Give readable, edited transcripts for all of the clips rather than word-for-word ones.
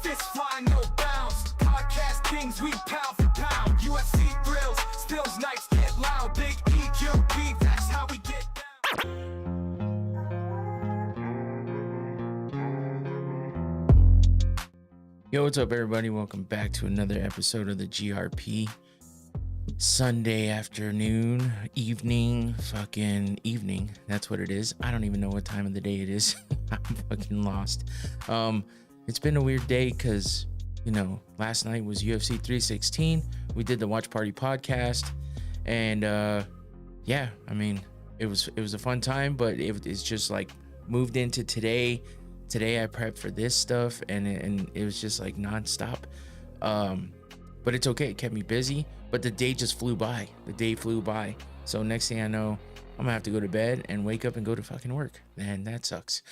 Fist flying, no bounds. Podcast kings, we pound for pound. UFC thrills, stills nights get loud. Big EQB, that's how we get down. Yo, what's up, everybody? Welcome back to another episode of the GRP. Sunday afternoon, evening, fucking evening. That's what it is. I don't even know what time of the day it is. I'm fucking lost. It's been a weird day because, you know, last night was UFC 316. We did the Watch Party podcast, and yeah, I mean, it was a fun time, but it's just like moved into today. Today I prepped for this stuff, and it was just like nonstop. But it's okay. It kept me busy. But the day just flew by. The day flew by. So next thing I know, I'm gonna have to go to bed and wake up and go to fucking work. Man, that sucks.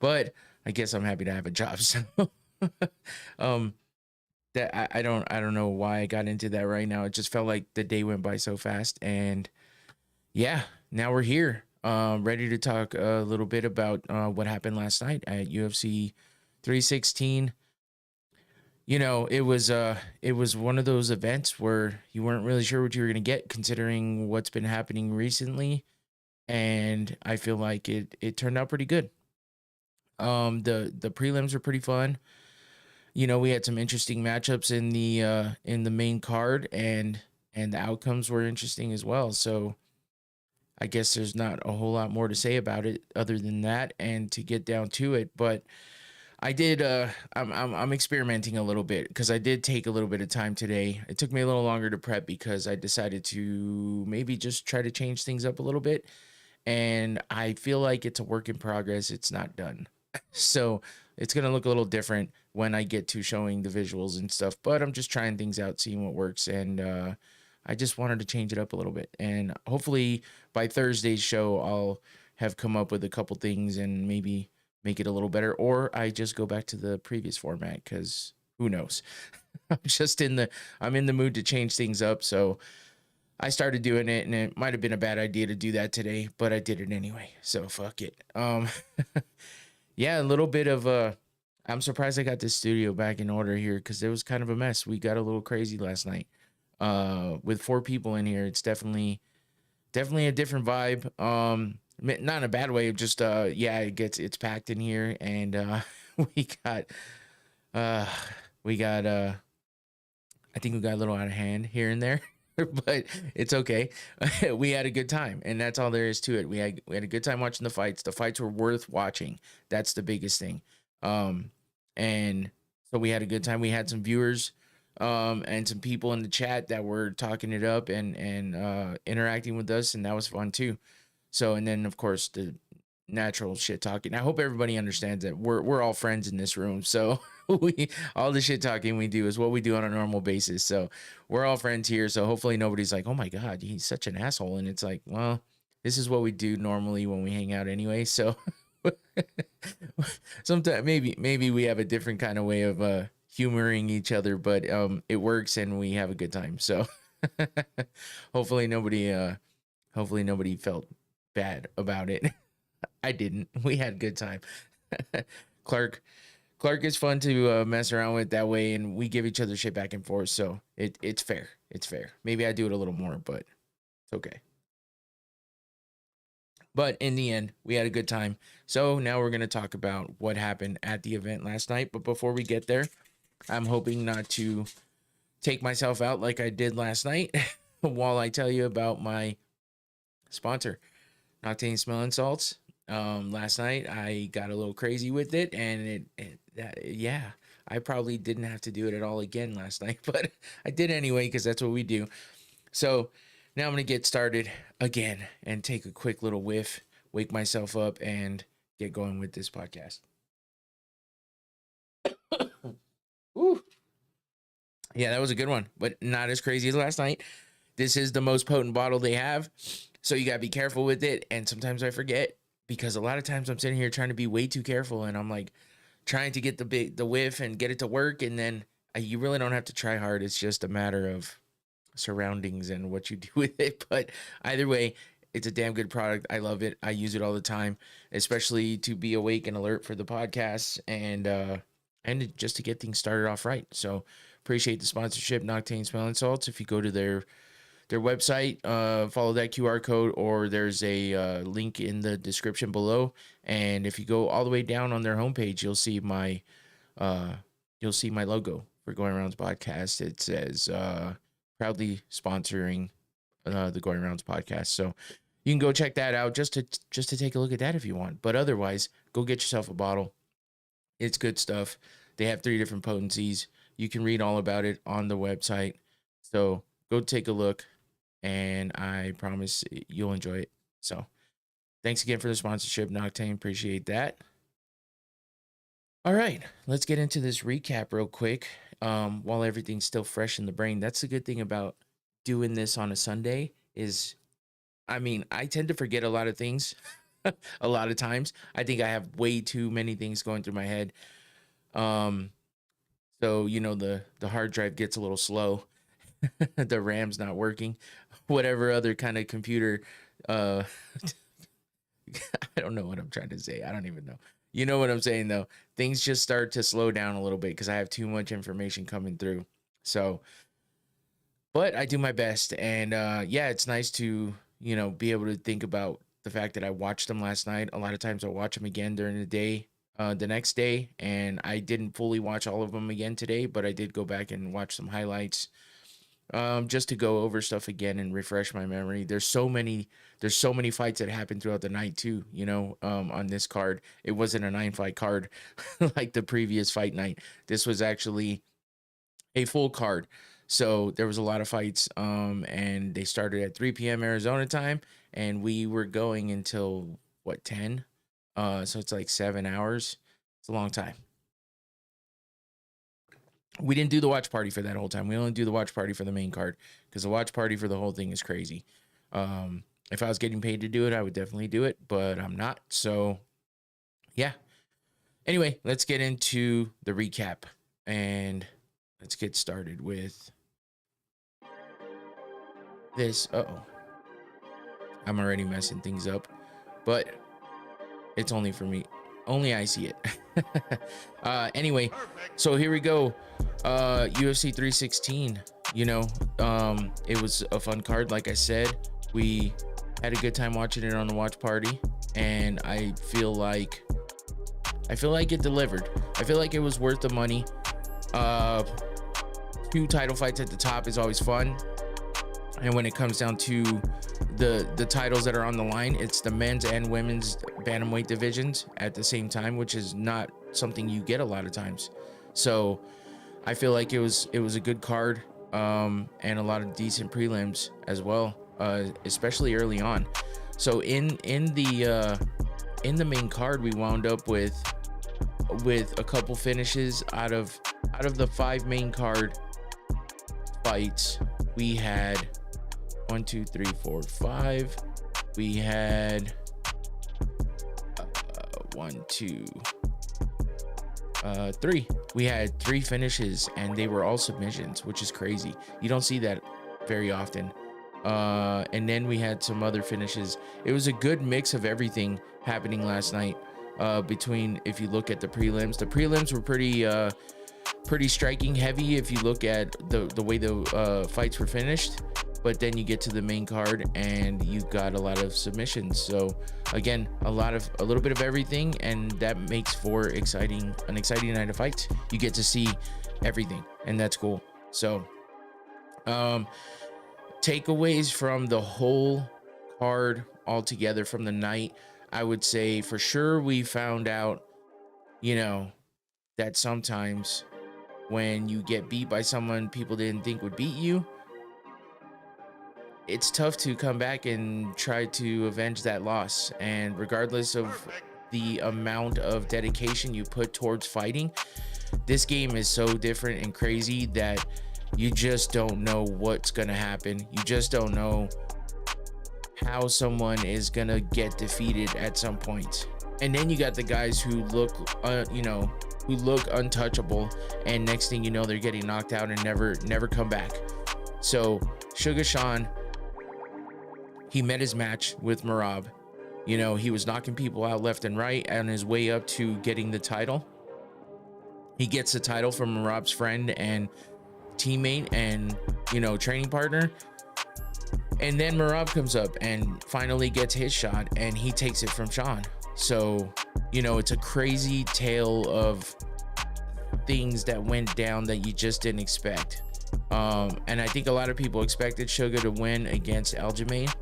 But I guess I'm happy to have a job. So that I don't know why I got into that right now. It just felt like the day went by so fast. And yeah, now we're here. Ready to talk a little bit about what happened last night at UFC 316. You know, it was one of those events where you weren't really sure what you were going to get, considering what's been happening recently, and I feel like it turned out pretty good. The prelims were pretty fun. You know, we had some interesting matchups in the main card, and the outcomes were interesting as well. So I guess there's not a whole lot more to say about it other than that, and to get down to it. But I did. I'm experimenting a little bit because I did take a little bit of time today. It took me a little longer to prep because I decided to maybe just try to change things up a little bit, and I feel like it's a work in progress. It's not done, so it's gonna look a little different when I get to showing the visuals and stuff. But I'm just trying things out, seeing what works, and I just wanted to change it up a little bit. And hopefully by Thursday's show, I'll have come up with a couple things and maybe make it a little better, or I just go back to the previous format, because who knows. I'm in the mood to change things up. So I started doing it, and it might have been a bad idea to do that today, but I did it anyway. So fuck it. Yeah, a little bit of I'm surprised I got this studio back in order here, because it was kind of a mess. We got a little crazy last night. With 4 people in here, it's definitely a different vibe. Not in a bad way, just yeah, it's packed in here, and we got I think we got a little out of hand here and there. But it's okay. We had a good time, and that's all there is to it. We had a good time watching the fights. The fights were worth watching. That's the biggest thing. And so we had a good time. We had some viewers and some people in the chat that were talking it up and interacting with us, and that was fun too. So, and then of course the natural shit talking. I hope everybody understands that we're all friends in this room. So all the shit talking we do is what we do on a normal basis. So we're all friends here. So hopefully nobody's like, oh my God, he's such an asshole. And it's like, well, this is what we do normally when we hang out anyway. So sometimes maybe we have a different kind of way of humoring each other, but it works and we have a good time. So hopefully nobody felt bad about it. I didn't. We had a good time. Clark is fun to mess around with that way, and we give each other shit back and forth, so it's fair. It's fair. Maybe I do it a little more, but it's okay. But in the end, we had a good time. So now we're going to talk about what happened at the event last night. But before we get there, I'm hoping not to take myself out like I did last night while I tell you about my sponsor, Noctane smelling salts. Last night I got a little crazy with it, and yeah, I probably didn't have to do it at all again last night, but I did anyway, because that's what we do. So now I'm going to get started again and take a quick little whiff, wake myself up, and get going with this podcast. Ooh. Yeah, that was a good one, but not as crazy as last night. This is the most potent bottle they have, so you got to be careful with it. And sometimes I forget, because a lot of times I'm sitting here trying to be way too careful, and I'm like trying to get the whiff and get it to work, and then you really don't have to try hard. It's just a matter of surroundings and what you do with it. But either way, it's a damn good product. I love it. I use it all the time, especially to be awake and alert for the podcasts. And and just to get things started off right. So appreciate the sponsorship, Noctane Smelling Salts. If you go to their website, follow that QR code, or there's a link in the description below. And if you go all the way down on their homepage, you'll see my logo for Going Rounds podcast. It says proudly sponsoring the Going Rounds podcast. So you can go check that out just to take a look at that if you want. But otherwise, go get yourself a bottle. It's good stuff. They have 3 different potencies. You can read all about it on the website. So go take a look, and I promise you'll enjoy it. So thanks again for the sponsorship, Noctane. Appreciate that. All right, let's get into this recap real quick while everything's still fresh in the brain. That's the good thing about doing this on a Sunday is, I mean, I tend to forget a lot of things a lot of times. I think I have way too many things going through my head. So, you know, the hard drive gets a little slow. The RAM's not working. Whatever other kind of computer, I don't know what I'm trying to say. I don't even know. You know what I'm saying, though. Things just start to slow down a little bit because I have too much information coming through. So, but I do my best. And yeah, it's nice to, you know, be able to think about the fact that I watched them last night. A lot of times I watch them again during the day, the next day. And I didn't fully watch all of them again today, but I did go back and watch some highlights. Just to go over stuff again and refresh my memory. There's so many fights that happened throughout the night too, you know, on this card. It wasn't a 9-fight card like the previous fight night. This was actually a full card. So there was a lot of fights, and they started at 3 p.m. Arizona time, and we were going until what, 10? So it's like 7 hours. It's a long time. We didn't do the watch party for that whole time. We only do the watch party for the main card because the watch party for the whole thing is crazy. If I was getting paid to do it, I would definitely do it, but I'm not. So yeah. Anyway, let's get into the recap and let's get started with this. Uh-oh. I'm already messing things up, but it's only for me. Only I see it. Anyway, so here we go. UFC 316, you know, it was a fun card. Like I said, we had a good time watching it on the watch party, and I feel like it delivered. I feel like it was worth the money. 2 title fights at the top is always fun. And when it comes down to the titles that are on the line, it's the men's and women's bantamweight divisions at the same time, which is not something you get a lot of times. So I feel like it was a good card, and a lot of decent prelims as well, especially early on. So in the main card, we wound up with a couple finishes out of the 5 main card fights. We had 1, 2, 3, 4, 5. We had 1, 2, 3. We had 3 finishes, and they were all submissions, which is crazy. You don't see that very often. And then we had some other finishes. It was a good mix of everything happening last night. Between, if you look at the prelims were pretty striking heavy if you look at the way the fights were finished. But then you get to the main card and you got a lot of submissions. So again, a little bit of everything, and that makes for an exciting night of fights. You get to see everything, and that's cool. So takeaways from the whole card altogether from the night, I would say for sure we found out, you know, that sometimes when you get beat by someone people didn't think would beat you, it's tough to come back and try to avenge that loss. And regardless of the amount of dedication you put towards fighting, this game is so different and crazy that you just don't know what's gonna happen. You just don't know how someone is gonna get defeated at some point. And then you got the guys who look untouchable, and next thing you know, they're getting knocked out and never come back. So Sugar Sean, he met his match with Merab. You know, he was knocking people out left and right on his way up to getting the title. He gets the title from Merab's friend and teammate and, you know, training partner. And then Merab comes up and finally gets his shot, and he takes it from Sean. So, you know, it's a crazy tale of things that went down that you just didn't expect. And I think a lot of people expected Sugar to win against Aljamain,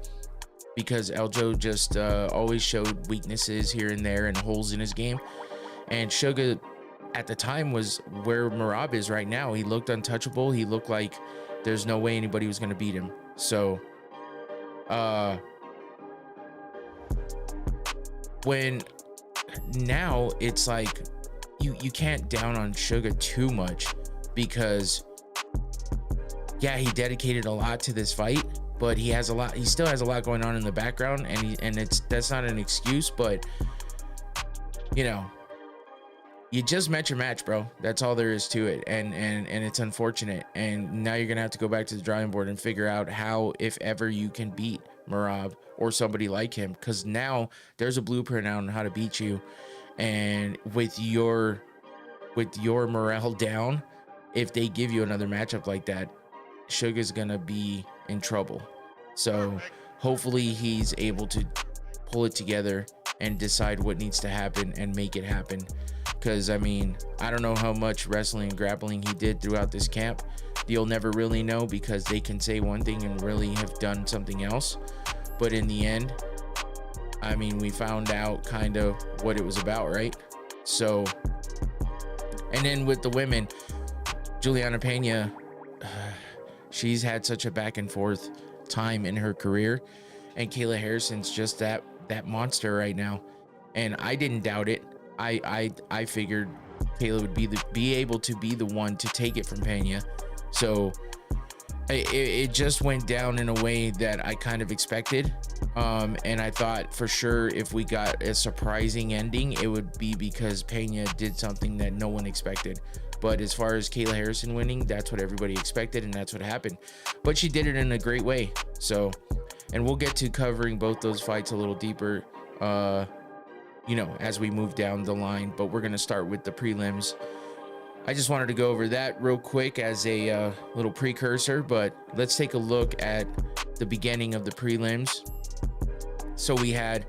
because Eljo just always showed weaknesses here and there and holes in his game. And Sugar at the time was where Merab is right now. He looked untouchable. He looked like there's no way anybody was going to beat him. So when now it's like you can't down on Sugar too much, because yeah, he dedicated a lot to this fight, but he still has a lot going on in the background, and that's not an excuse, but you know, you just met your match, bro. That's all there is to it. And it's unfortunate. And now you're going to have to go back to the drawing board and figure out how, if ever, you can beat Merab or somebody like him. Because now there's a blueprint out on how to beat you. And with your morale down, if they give you another matchup like that, Sugar's going to be in trouble. So hopefully he's able to pull it together and decide what needs to happen and make it happen. Because I mean, I don't know how much wrestling and grappling he did throughout this camp. You'll never really know, because they can say one thing and really have done something else. But in the end, I mean, we found out kind of what it was about, right? So, and then with the women, Juliana Pena, she's had such a back and forth time in her career, and Kayla Harrison's just that monster right now. And I didn't doubt it. I figured Kayla would be able to be the one to take it from Pena. So it just went down in a way that I kind of expected. And I thought for sure if we got a surprising ending, it would be because Pena did something that no one expected. But as far as Kayla Harrison winning, that's what everybody expected, and that's what happened. But she did it in a great way. So, and we'll get to covering both those fights a little deeper, you know, as we move down the line. But we're going to start with the prelims. I just wanted to go over that real quick as a little precursor, but let's take a look at the beginning of the prelims. So we had,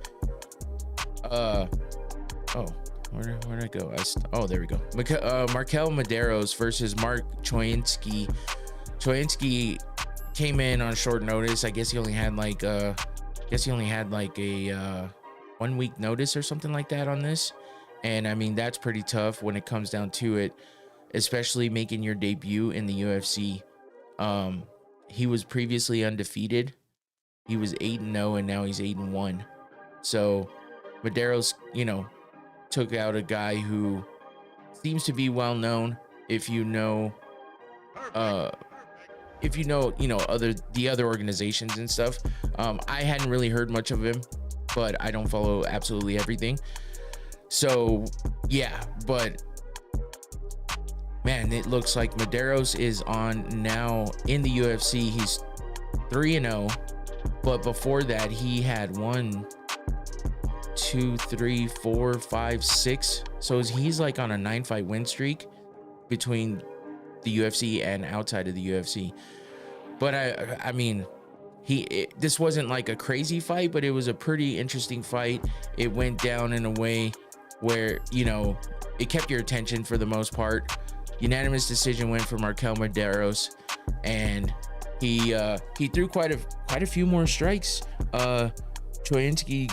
where'd I go? Oh, there we go. Markel Medeiros versus Mark Choyinski. Choyinski came in on short notice. I guess he only had like a 1 week notice or something like that on this. And I mean, that's pretty tough when it comes down to it, especially making your debut in the UFC. He was previously undefeated. He was 8-0, and now he's 8-1. So Medeiros, you know, took out a guy who seems to be well known. If you know, you know, the other organizations and stuff. I hadn't really heard much of him, but I don't follow absolutely everything. So yeah, but man, it looks like Medeiros is on now in the UFC. He's 3-0, but before that he had 1, 2, 3, 4, 5, 6. So he's like on a 9-fight win streak between the UFC and outside of the UFC. But I mean, this wasn't like a crazy fight, but it was a pretty interesting fight. It went down in a way where, you know, it kept your attention for the most part. Unanimous decision win for Markel Medeiros, and he threw quite a few more strikes. Choyinski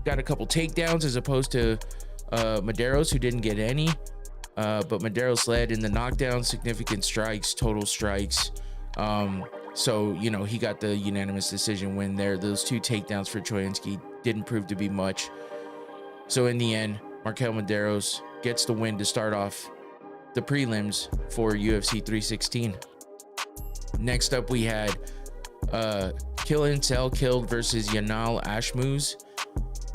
got a couple takedowns as opposed to Medeiros, who didn't get any. But Medeiros led in the knockdown, significant strikes, total strikes. So, you know, he got the unanimous decision win there. Those 2 takedowns for Choyinski didn't prove to be much. So in the end, Markel Medeiros gets the win to start off the prelims for UFC 316. Next up, we had Killen Cell Killed versus Yanal Ashmuz.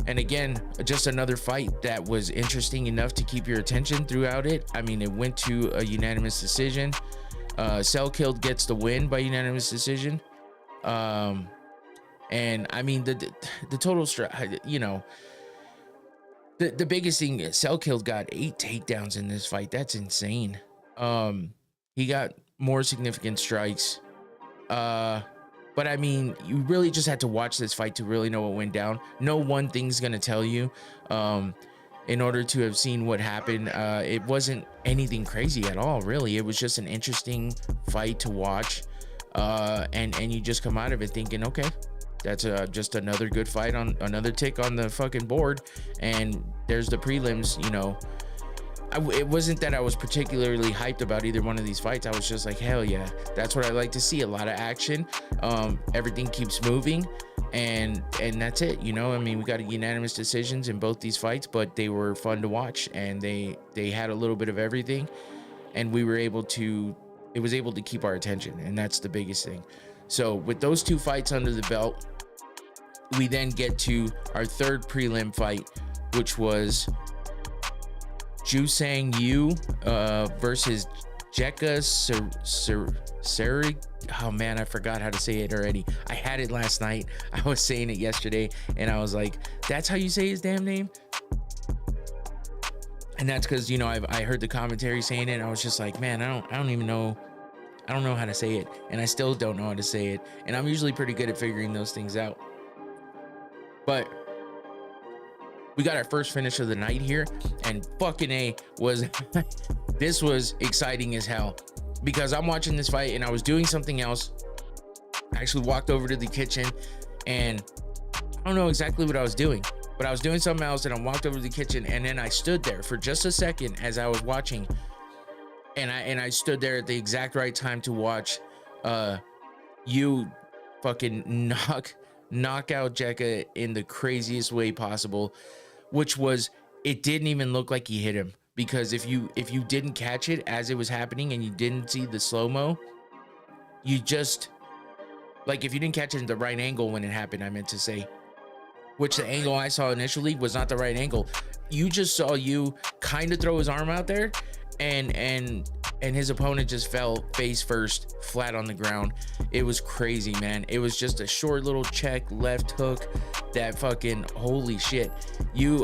And again, just another fight that was interesting enough to keep your attention throughout it. I mean, it went to a unanimous decision. Cell Killed gets the win by unanimous decision. And I mean, the total, you know, The biggest thing is Selkill got 8 takedowns in this fight. That's insane. He got more significant strikes. But I mean, you really just had to watch this fight to really know what went down. No one thing's gonna tell you. In order to have seen what happened, it wasn't anything crazy at all, really. It was just an interesting fight to watch. And you just come out of it thinking, okay, that's just another good fight, on another tick on the fucking board. And there's the prelims. You know, it wasn't that I was particularly hyped about either one of these fights. I was just like, hell yeah, that's what I like to see. A lot of action. Everything keeps moving, and that's it. You know, I mean, we got unanimous decisions in both these fights, but they were fun to watch, and they had a little bit of everything, and we were able to, it was able to keep our attention, and that's the biggest thing. So with those 2 fights under the belt, we then get to our third prelim fight, which was Jusang Yu versus Jeka Serig. Oh man, I forgot how to say it already. I had it last night. I was saying it yesterday, and I was like, "That's how you say his damn name." And that's because, you know, I heard the commentary saying it, and I was just like, man, I don't even know. I don't know how to say it, and I still don't know how to say it. And I'm usually pretty good at figuring those things out. But we got our first finish of the night here, and fucking A was this was exciting as hell, because I'm watching this fight and I was doing something else. I actually walked over to the kitchen, and I don't know exactly what I was doing, but I was doing something else, and I walked over to the kitchen, and then I stood there for just a second as I was watching, and I stood there at the exact right time to watch you fucking knock out Jeka in the craziest way possible, which was, it didn't even look like he hit him, because if you didn't catch it as it was happening and you didn't see the slow-mo, you just, like, if you didn't catch it in the right angle when it happened, I meant to say, which the angle I saw initially was not the right angle. You just saw you kind of throw his arm out there, and his opponent just fell face first, flat on the ground. It was crazy, man. It was just a short little check, left hook, that fucking, holy shit.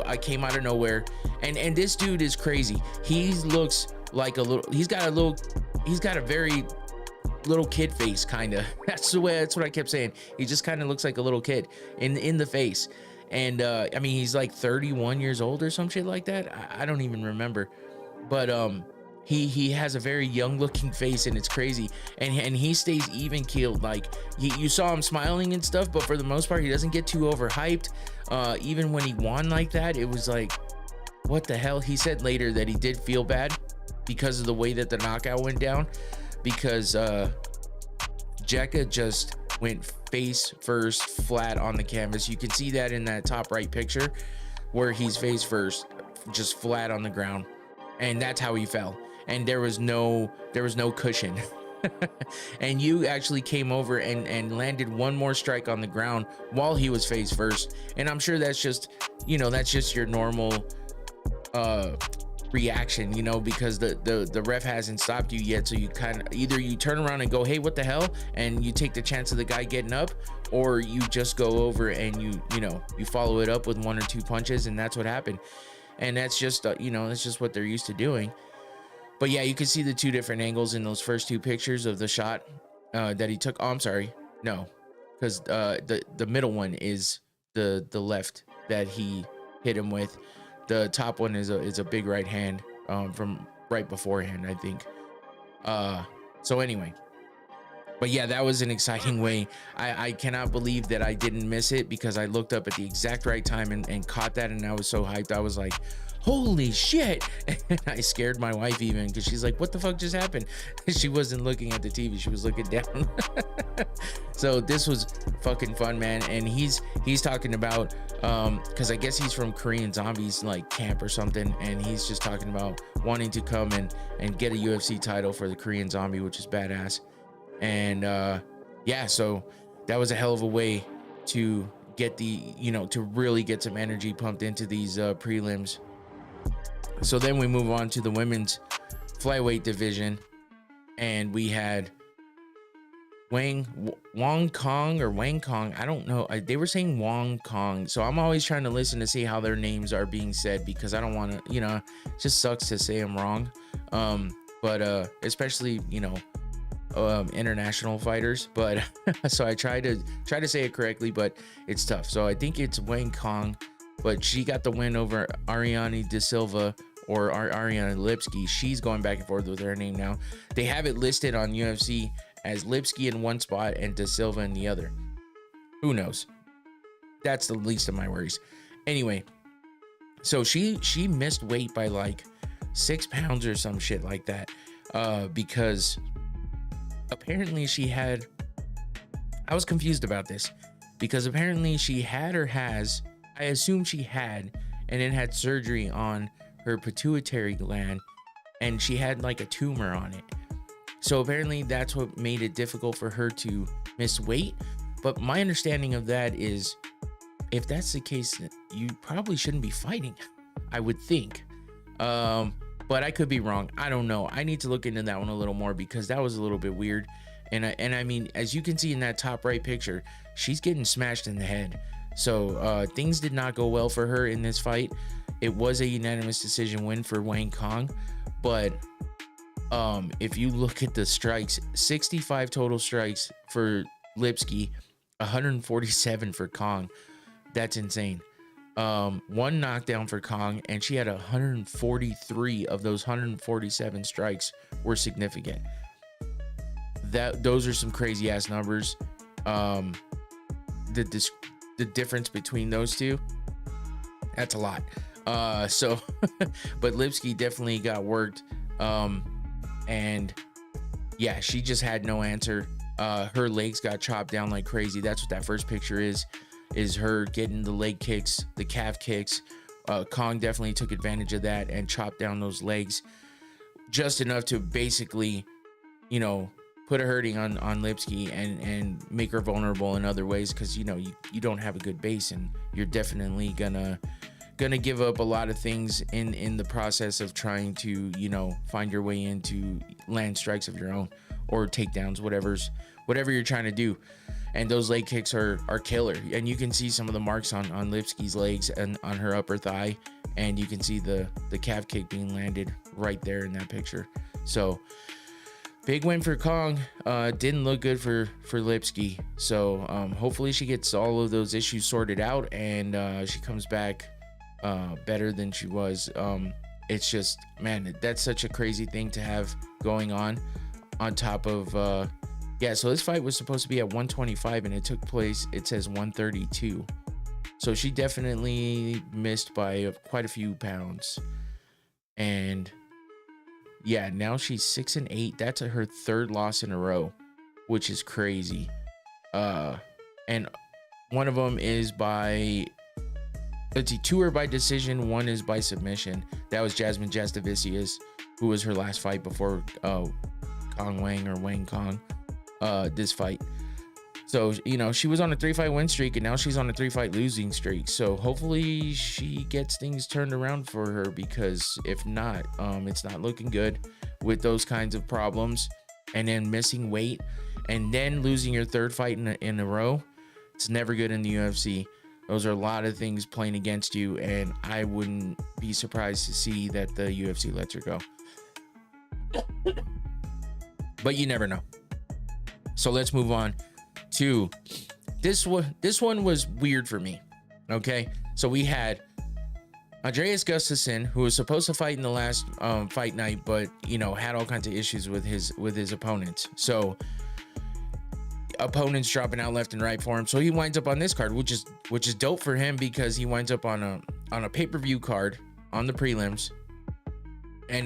I came out of nowhere, and this dude is crazy. He looks like a little, he's got a very little kid face, kind of. That's what I kept saying. He just kind of looks like a little kid in the face. And I mean, he's like 31 years old or some shit like that. I don't even remember, but he has a very young looking face, and it's crazy. And he stays even keeled. Like, you saw him smiling and stuff, but for the most part, he doesn't get too overhyped. Even when he won like that, it was like, what the hell? He said later that he did feel bad because of the way that the knockout went down, because Jeka just went face first, flat on the canvas. You can see that in that top right picture where he's face first, just flat on the ground, and that's how he fell. And there was no cushion. And you actually came over and landed one more strike on the ground while he was face first. And I'm sure that's just, you know, that's just your normal reaction, you know, because the ref hasn't stopped you yet. So you kind of, either you turn around and go, hey, what the hell, and you take the chance of the guy getting up, or you just go over and you know, you follow it up with 1 or 2 punches. And that's what happened. And that's just you know, that's just what they're used to doing. But yeah, you can see the 2 different angles in those first 2 pictures of the shot that he took. Oh, I'm sorry, no, because the middle one is the left that he hit him with. The top one is a big right hand from right beforehand, I think. So anyway, but yeah, that was an exciting way. I cannot believe that I didn't miss it, because I looked up at the exact right time and caught that, and I was so hyped. I was like, holy shit. And I scared my wife even, because she's like, what the fuck just happened? She wasn't looking at the TV, she was looking down. So this was fucking fun, man. And he's talking about because I guess he's from Korean Zombies like camp or something, and he's just talking about wanting to come and get a UFC title for the Korean Zombie, which is badass. And yeah, so that was a hell of a way to get the, you know, to really get some energy pumped into these prelims. So then we move on to the women's flyweight division, and we had Wong Kong or Wang Kong. I don't know. They were saying Wong Kong. So I'm always trying to listen to see how their names are being said, because I don't want to, it just sucks to say them wrong. But especially, international fighters. But so I try to say it correctly, but it's tough. So I think it's Wang Kong, but she got the win over Ariane De Silva, or Ariane Lipski. She's going back and forth with her name now. They have it listed on UFC as Lipski in one spot and De Silva in the other. Who knows? That's the least of my worries. Anyway, so she missed weight by like 6 pounds or some shit like that, because apparently she had, I was confused about this, because apparently she had or has, I assume she had, and then had surgery on her pituitary gland, and she had like a tumor on it. So apparently that's what made it difficult for her to miss weight. But my understanding of that is, if that's the case, you probably shouldn't be fighting, I would think. But I could be wrong. I don't know. I need to look into that one a little more, because that was a little bit weird. And I mean, as you can see in that top right picture, she's getting smashed in the head. So things did not go well for her in this fight. It was a unanimous decision win for Wang Kong. But if you look at the strikes, 65 total strikes for Lipski, 147 for Kong. That's insane. One knockdown for Kong, and she had 143 of those 147 strikes were significant. Those are some crazy ass numbers. The difference between those two, that's a lot. So but Lipski definitely got worked. And yeah, she just had no answer. Her legs got chopped down like crazy. That's what that first picture is her getting the leg kicks, the calf kicks. Kong definitely took advantage of that and chopped down those legs just enough to basically, put a hurting on Lipski and make her vulnerable in other ways, because you don't have a good base, and you're definitely gonna give up a lot of things in the process of trying to find your way into land strikes of your own, or takedowns, whatever you're trying to do. And those leg kicks are killer, and you can see some of the marks on Lipski's legs and on her upper thigh, and you can see the calf kick being landed right there in that picture. So big win for Kong. Didn't look good for Lipski. So hopefully she gets all of those issues sorted out, and she comes back better than she was. It's just, man, that's such a crazy thing to have going on top of yeah. So this fight was supposed to be at 125, and it took place, it says 132. So she definitely missed by quite a few pounds. And yeah, now she's 6-8. That's her third loss in a row, which is crazy. And one of them is by, let's see, 2 are by decision, 1 is by submission. That was Jasmine Jastovicius, who was her last fight before Kong Wang, or Wang Kong, this fight. So she was on a 3-fight win streak, and now she's on a 3-fight losing streak. So hopefully she gets things turned around for her, because if not, it's not looking good with those kinds of problems, and then missing weight, and then losing your 3rd fight in a row. It's never good in the UFC. Those are a lot of things playing against you, and I wouldn't be surprised to see that the UFC lets her go. But you never know. So let's move on to this one. This one was weird for me. Okay, so we had Andreas Gustafsson, who was supposed to fight in the last fight night, but had all kinds of issues with his opponents. So opponents dropping out left and right for him. So he winds up on this card, which is dope for him, because he winds up on a pay-per-view card on the prelims.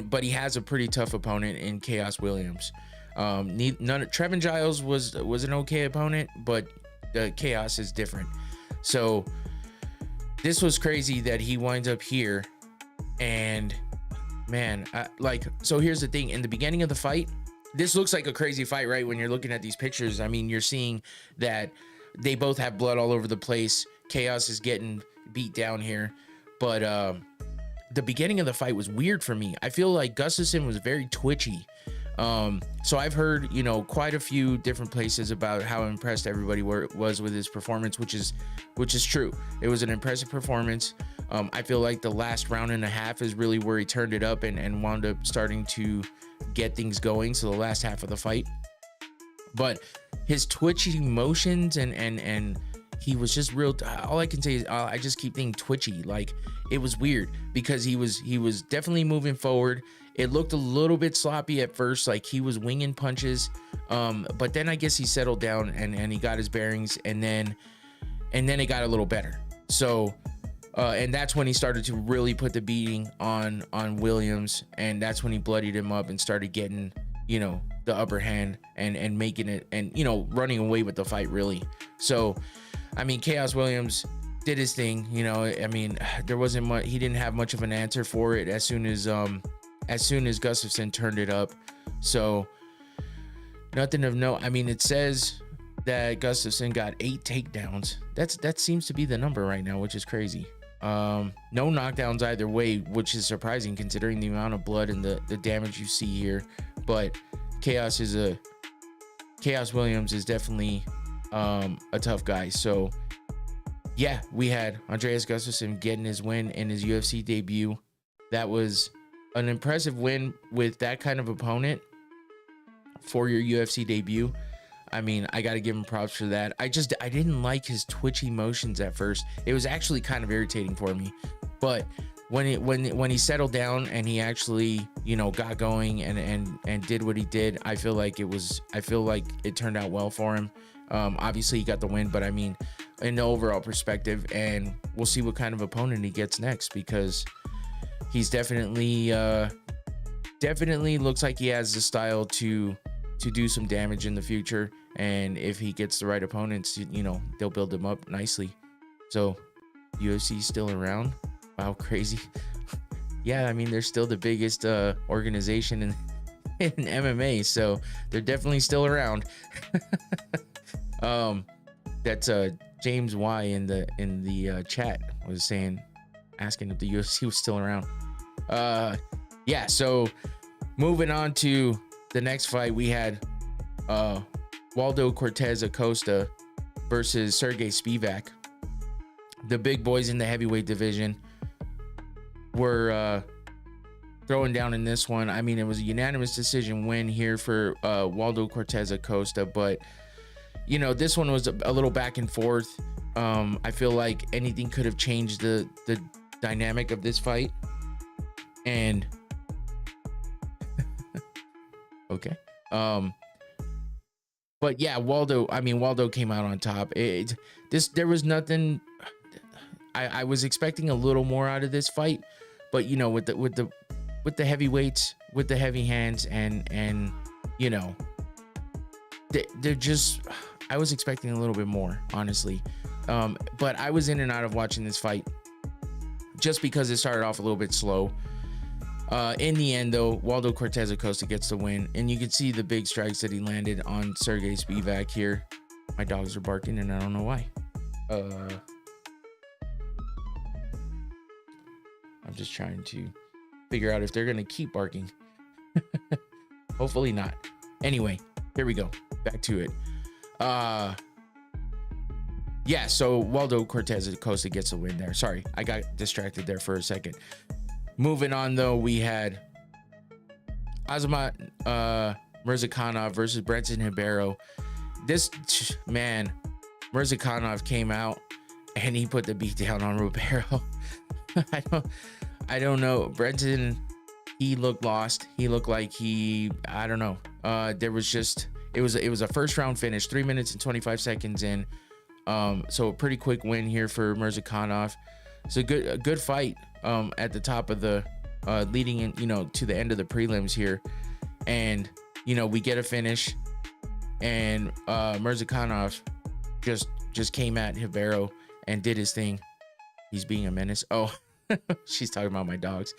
But he has a pretty tough opponent in Chaos Williams. Trevin Giles was an okay opponent, but Chaos is different. So this was crazy that he winds up here. And man, so here's the thing. In the beginning of the fight, this looks like a crazy fight, right? When you're looking at these pictures, I mean, you're seeing that they both have blood all over the place. Chaos is getting beat down here, but the beginning of the fight was weird for me. I feel like Gustafsson was very twitchy. So I've heard, you know, quite a few different places about how impressed everybody was with his performance, which is true. It was an impressive performance. I feel like the last round and a half is really where he turned it up and wound up starting to get things going. So the last half of the fight, but his twitchy motions and he was just real. All I can say is I just keep thinking twitchy. Like, it was weird because he was definitely moving forward. It looked a little bit sloppy at first, like he was winging punches, but then I guess he settled down and he got his bearings, and then it got a little better. So and that's when he started to really put the beating on Williams, and that's when he bloodied him up and started getting, you know, the upper hand and making it, and, you know, running away with the fight, really. So I mean, Chaos Williams did his thing, you know. I mean, there wasn't much, he didn't have much of an answer for it as soon as Gustafsson turned it up. So nothing of note. I mean, it says that Gustafsson got 8 takedowns. That seems to be the number right now, which is crazy. No knockdowns either way, which is surprising considering the amount of blood and the damage you see here. But Chaos Williams is definitely a tough guy. So yeah, we had Andreas Gustafsson getting his win in his UFC debut. That was an impressive win with that kind of opponent for your UFC debut. I mean, I got to give him props for that. I didn't like his twitchy motions at first. It was actually kind of irritating for me. But when he settled down and he actually, you know, got going and did what he did, I feel like it turned out well for him. Obviously he got the win, but I mean, in the overall perspective, and we'll see what kind of opponent he gets next, because he's definitely looks like he has the style to do some damage in the future. And if he gets the right opponents, you know, they'll build him up nicely. So UFC still around. Wow, crazy. Yeah, I mean, they're still the biggest organization in MMA, so they're definitely still around. That's James Y in the chat was asking if the UFC was still around. Yeah, so moving on to the next fight, we had Waldo Cortez Acosta versus Sergey Spivak. The big boys in the heavyweight division were throwing down in this one. I mean, it was a unanimous decision win here for Waldo Cortez Acosta, but you know, this one was a little back and forth. I feel like anything could have changed the dynamic of this fight. And okay. But yeah, Waldo came out on top. There was nothing. I was expecting a little more out of this fight, but you know, with the heavyweights, with the heavy hands, and you know, they're just, I was expecting a little bit more, honestly. But I was in and out of watching this fight just because it started off a little bit slow. In the end, though, Waldo Cortez Acosta gets the win, and you can see the big strikes that he landed on Sergey Spivak here. My dogs are barking, and I don't know why. I'm just trying to figure out if they're gonna keep barking. Hopefully not. Anyway, here we go. Back to it. Yeah, so Waldo Cortez Acosta gets a win there. Sorry, I got distracted there for a second. Moving on, though, we had Azamat Mirzakhanov versus Brenton Ribeiro. This man, Mirzakhanov, came out and he put the beat down on Ribeiro. I don't know. Brenton, he looked lost. He looked like I don't know. There was just, it was a first round finish, 3 minutes and 25 seconds in. So a pretty quick win here for Mirzakhanov. It's a good fight at the top of the leading in, you know, to the end of the prelims here. And you know, we get a finish, and Mirzakhanov just came at Ribeiro and did his thing. He's being a menace. Oh, she's talking about my dogs.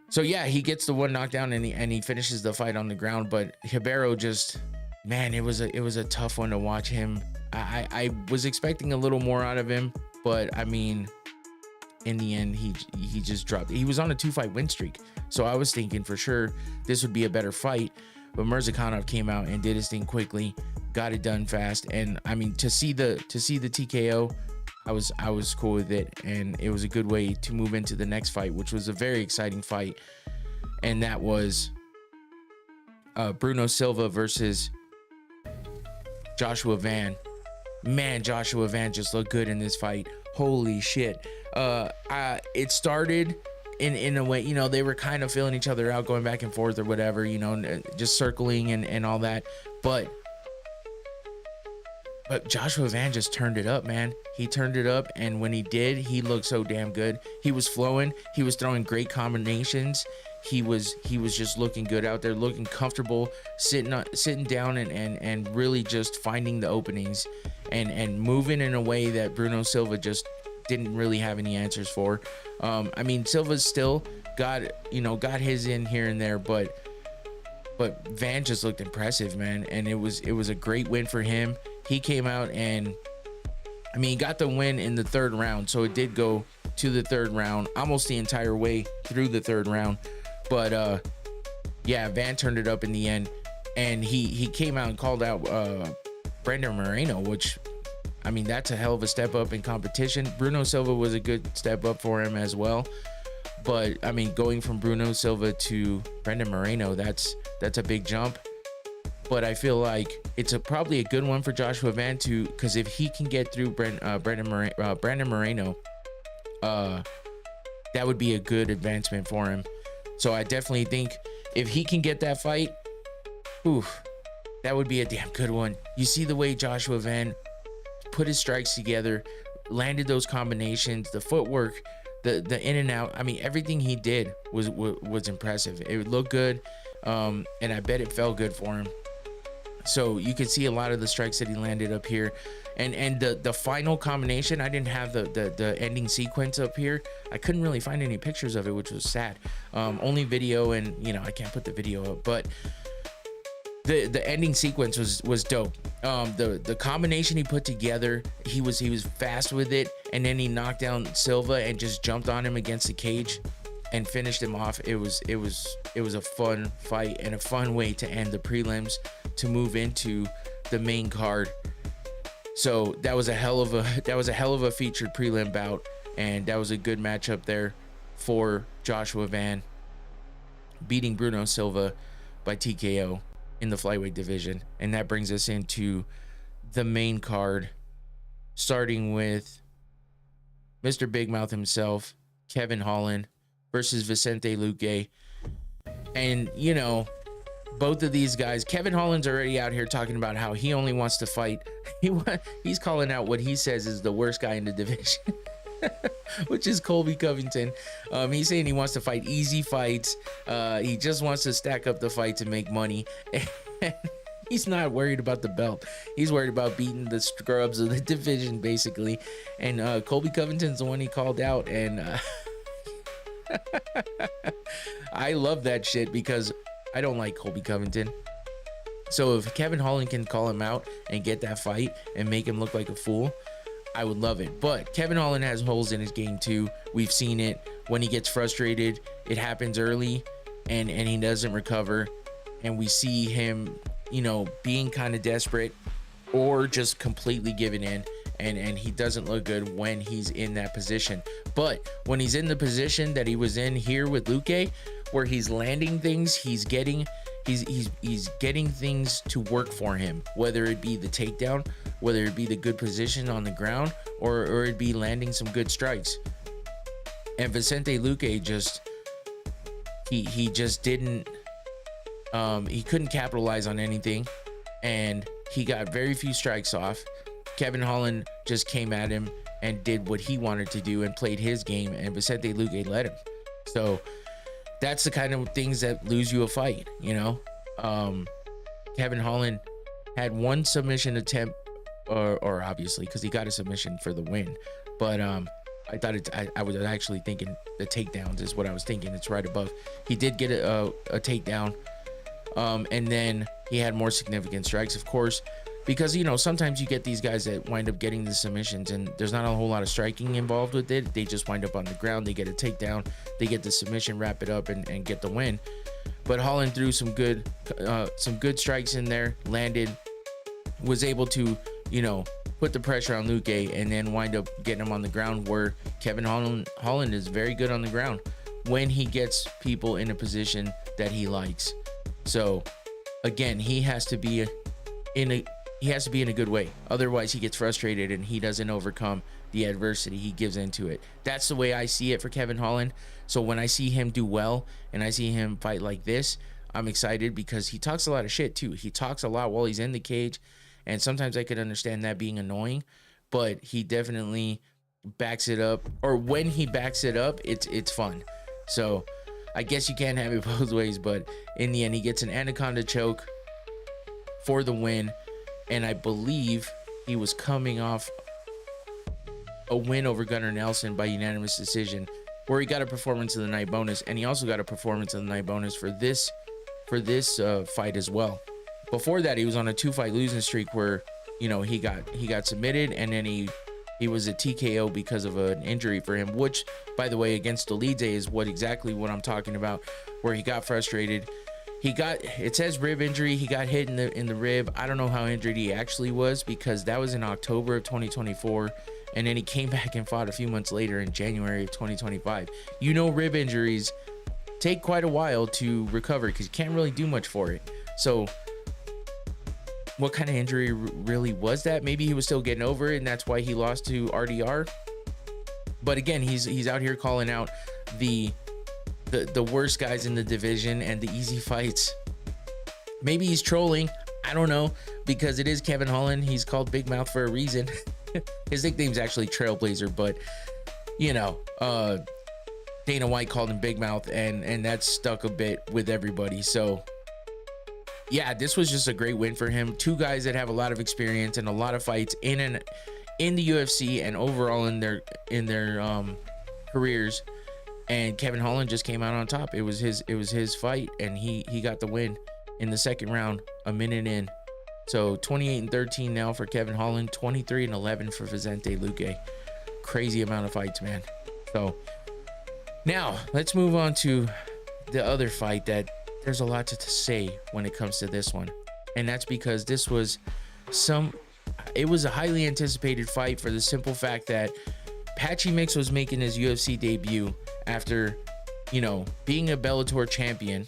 So yeah, he gets the one knockdown and he finishes the fight on the ground. But Ribeiro just, man, it was a tough one to watch him. I was expecting a little more out of him, but I mean, in the end, he just dropped. He was on a 2-fight win streak, so I was thinking for sure this would be a better fight. But Mirzakhanov came out and did his thing quickly, got it done fast. And I mean, to see the TKO, I was cool with it, and it was a good way to move into the next fight, which was a very exciting fight, and that was Bruno Silva versus Joshua Van. Man, Joshua Van just looked good in this fight. Holy shit. It started in a way, you know, they were kind of feeling each other out, going back and forth or whatever, you know, just circling and all that. But Joshua Van just turned it up, man. He turned it up, and when he did, he looked so damn good. He was flowing. He was throwing great combinations. He was just looking good out there, looking comfortable, sitting down and really just finding the openings and moving in a way that Bruno Silva just didn't really have any answers for. I mean, Silva's still got his in here and there, but Van just looked impressive, man, and it was a great win for him. He came out and, I mean, he got the win in the 3rd round, so it did go to the 3rd round, almost the entire way through the 3rd round. But yeah, Van turned it up in the end, and he came out and called out Brandon Moreno, which, I mean, that's a hell of a step up in competition. Bruno Silva was a good step up for him as well. But I mean, going from Bruno Silva to Brandon Moreno, that's a big jump. But I feel like it's probably a good one for Joshua Van too, because if he can get through Brandon Moreno, that would be a good advancement for him. So I definitely think if he can get that fight, that would be a damn good one. You see the way Joshua Van put his strikes together, landed those combinations, the footwork, the in and out. I mean, everything he did was impressive. It looked good, and I bet it felt good for him. So you can see a lot of the strikes that he landed up here, and the final combination. I didn't have the ending sequence up here. I couldn't really find any pictures of it, which was sad. Only video, and you know, I can't put the video up, but the ending sequence was dope. The combination he put together, he was fast with it, and then he knocked down Silva and just jumped on him against the cage and finished him off. It was a fun fight and a fun way to end the prelims to move into the main card. So that was a hell of a featured prelim bout, and that was a good matchup there for Joshua Van, beating Bruno Silva by TKO in the flyweight division. And that brings us into the main card, starting with Mr. Big Mouth himself, Kevin Holland versus Vicente Luque. And you know, both of these guys, Kevin Holland's already out here talking about how he only wants to fight. He's calling out what he says is the worst guy in the division, which is Colby Covington. He's saying he wants to fight easy fights. He just wants to stack up the fights and make money. And he's not worried about the belt. He's worried about beating the scrubs of the division, basically. And Colby Covington's the one he called out. And I love that shit because I don't like Colby Covington. So if Kevin Holland can call him out and get that fight and make him look like a fool, I would love it. But Kevin Holland has holes in his game too. We've seen it. When he gets frustrated, it happens early and he doesn't recover. And we see him, you know, being kind of desperate or just completely giving in. And he doesn't look good when he's in that position. But when he's in the position that he was in here with Luque, where he's landing things, he's getting things to work for him, whether it be the takedown, whether it be the good position on the ground, or it be landing some good strikes. And Vicente Luque just he just didn't he couldn't capitalize on anything, and he got very few strikes off. Kevin Holland just came at him and did what he wanted to do and played his game, and Vicente Luque led him. So that's the kind of things that lose you a fight, you know. Kevin Holland had one submission attempt, or obviously because he got a submission for the win, but I thought I was actually thinking the takedowns is what I was thinking. It's right above. He did get a takedown, and then he had more significant strikes. Of course, because you know sometimes you get these guys that wind up getting the submissions and there's not a whole lot of striking involved with it. They just wind up on the ground, they get a takedown, they get the submission, wrap it up, and get the win. But Holland threw some good strikes in there, landed, was able to, you know, put the pressure on Luque, and then wind up getting him on the ground, where Kevin Holland is very good on the ground when he gets people in a position that he likes. So again, he has to be in a good way. Otherwise he gets frustrated and he doesn't overcome the adversity. He gives into it. That's the way I see it for Kevin Holland. So when I see him do well and I see him fight like this, I'm excited, because he talks a lot of shit too. He talks a lot while he's in the cage, and sometimes I could understand that being annoying, but he definitely backs it up, or when he backs it up, it's fun. So I guess you can't have it both ways, but in the end, he gets an anaconda choke for the win. And I believe he was coming off a win over Gunnar Nelson by unanimous decision, where he got a performance of the night bonus, and he also got a performance of the night bonus for this fight as well. Before that, he was on a 2-fight losing streak where, you know, he got submitted, and then he was a TKO because of an injury for him, which, by the way, against Dolidze is exactly what I'm talking about, where he got frustrated. It says rib injury. He got hit in the rib. I don't know how injured he actually was, because that was in October of 2024, and then he came back and fought a few months later in January of 2025. You know, rib injuries take quite a while to recover because you can't really do much for it. So what kind of injury really was that? Maybe he was still getting over it, and that's why he lost to RDR. But again, he's out here calling out the worst guys in the division and the easy fights. Maybe he's trolling, I don't know, because it is Kevin Holland. He's called Big Mouth for a reason. His nickname's actually Trailblazer, but you know, Dana White called him Big Mouth, and that stuck a bit with everybody. So yeah, this was just a great win for him. Two guys that have a lot of experience and a lot of fights in the UFC and overall in their careers. And Kevin Holland just came out on top. It was his fight, and he got the win in the second round, a minute in. So 28-13 now for Kevin Holland, 23-11 for Vicente Luque. Crazy amount of fights, man. So now let's move on to the other fight that there's a lot to say when it comes to this one. And that's because this was it was a highly anticipated fight for the simple fact that Patchy Mix was making his UFC debut after, you know, being a Bellator champion,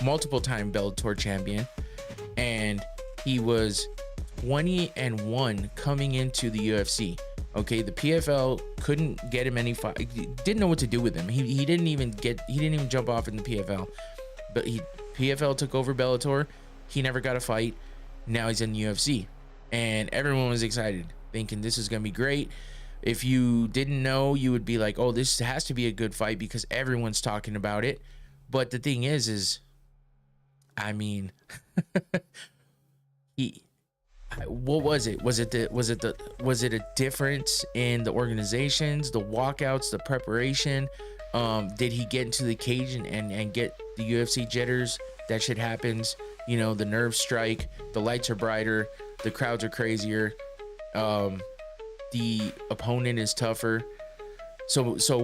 multiple time Bellator champion, and he was 20-1 coming into the UFC. Okay, the PFL couldn't get him any fight. Didn't know what to do with him. He didn't even jump off in the PFL. But PFL took over Bellator. He never got a fight. Now he's in the UFC, and everyone was excited, thinking this is gonna be great. If you didn't know, you would be like, oh, this has to be a good fight because everyone's talking about it. But the thing is I mean, what was it? Was it a difference in the organizations, the walkouts, the preparation? Did he get into the cage and get the UFC jitters? That shit happens. You know, the nerves strike, the lights are brighter, the crowds are crazier. The opponent is tougher. So